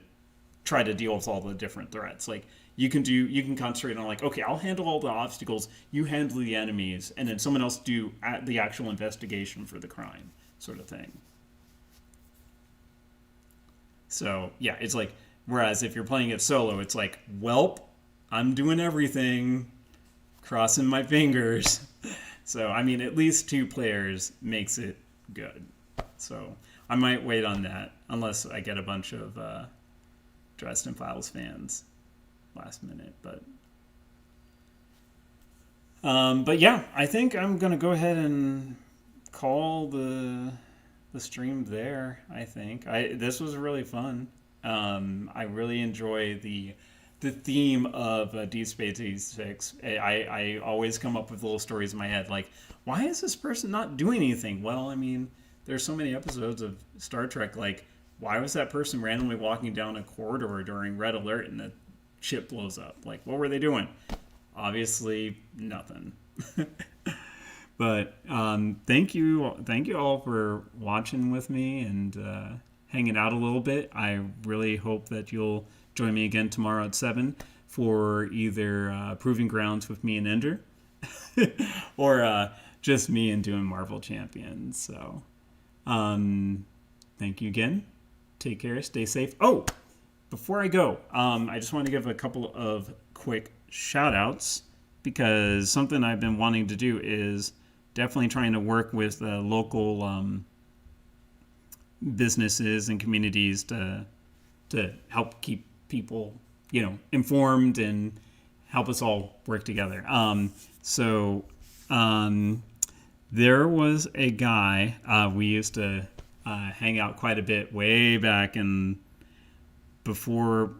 try to deal with all the different threats. Like, you can concentrate on, like, okay, I'll handle all the obstacles, you handle the enemies, and then someone else do the actual investigation for the crime, sort of thing. So, yeah, it's like, whereas if you're playing it solo, it's like, welp, I'm doing everything, crossing my fingers. So, I mean, at least 2 players makes it good. So, I might wait on that, unless I get a bunch of Dresden Files fans last minute. But yeah, I think I'm going to go ahead and call the stream there. I think this was really fun. I really enjoy the theme of Deep Space D6. I always come up with little stories in my head, like, why is this person not doing anything? Well, I mean, there's so many episodes of Star Trek, like, why was that person randomly walking down a corridor during Red Alert and the ship blows up? Like, what were they doing? Obviously, nothing. But thank you all for watching with me and hanging out a little bit. I really hope that you'll join me again tomorrow at 7 for either Proving Grounds with me and Ender, or just me and doing Marvel Champions. So thank you again. Take care. Stay safe. Oh, before I go, I just want to give a couple of quick shout outs, because something I've been wanting to do is definitely trying to work with local businesses and communities to help keep people, informed and help us all work together. So there was a guy we used to hang out quite a bit way back in before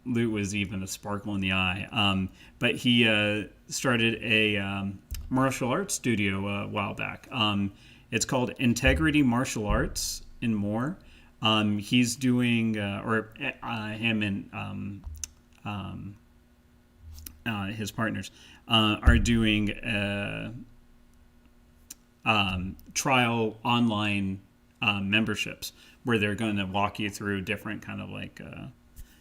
loot was even a sparkle in the eye. But he started a martial arts studio a while back. It's called Integrity Martial Arts and More. He's doing, him and his partners are doing trial online memberships, where they're going to walk you through different kind of like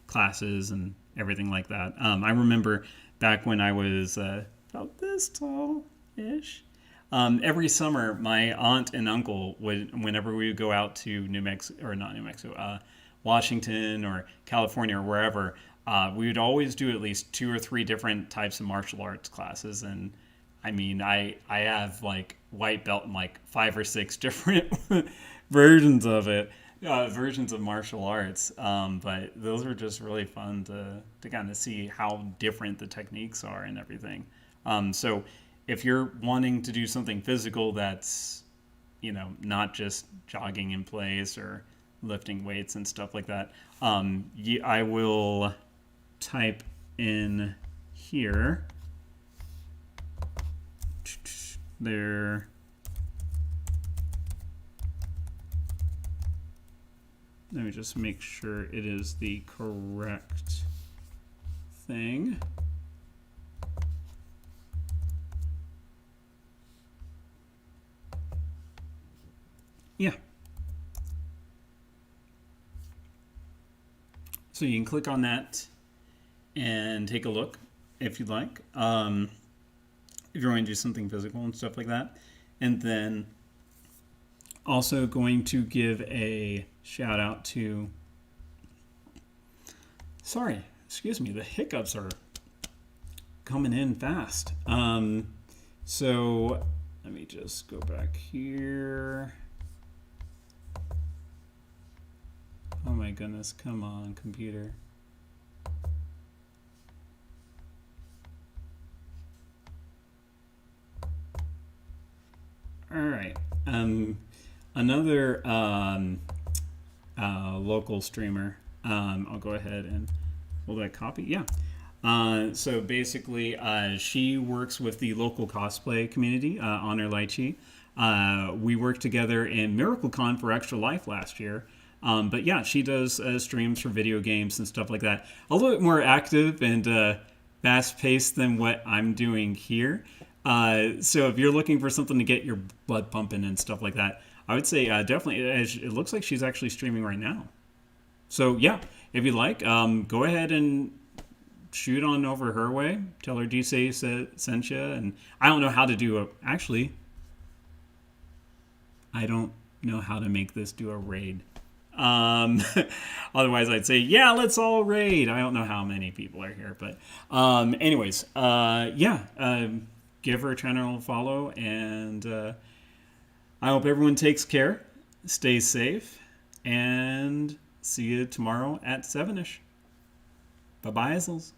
classes and everything like that. I remember back when I was about this tall-ish, every summer my aunt and uncle would, whenever we would go out to Washington or California or wherever, we would always do at least 2 or 3 different types of martial arts classes. And I mean, I have like white belt in like 5 or 6 different versions of it. Versions of martial arts, but those were just really fun to kind of see how different the techniques are and everything. So if you're wanting to do something physical that's, not just jogging in place or lifting weights and stuff like that, I will type in here there. Let me just make sure it is the correct thing. Yeah. So you can click on that and take a look if you'd like. If you're going to do something physical and stuff like that. And then also going to give a shout out to, the hiccups are coming in fast. So let me just go back here. Oh my goodness, come on, computer. All right. Another local streamer. I'll go ahead and will that copy? Yeah. So basically, she works with the local cosplay community, Honor Lychee. We worked together in MiracleCon for Extra Life last year. But yeah, she does streams for video games and stuff like that. A little bit more active and fast paced than what I'm doing here. So if you're looking for something to get your blood pumping and stuff like that, I would say definitely. It looks like she's actually streaming right now. So yeah, if you like, go ahead and shoot on over her way. Tell her DC sent you. And I don't know how to do a. Actually, I don't know how to make this do a raid. Otherwise, I'd say, yeah, let's all raid. I don't know how many people are here, but anyways, give her a channel a follow, and I hope everyone takes care, stay safe, and see you tomorrow at 7ish. Bye-bye, Isles.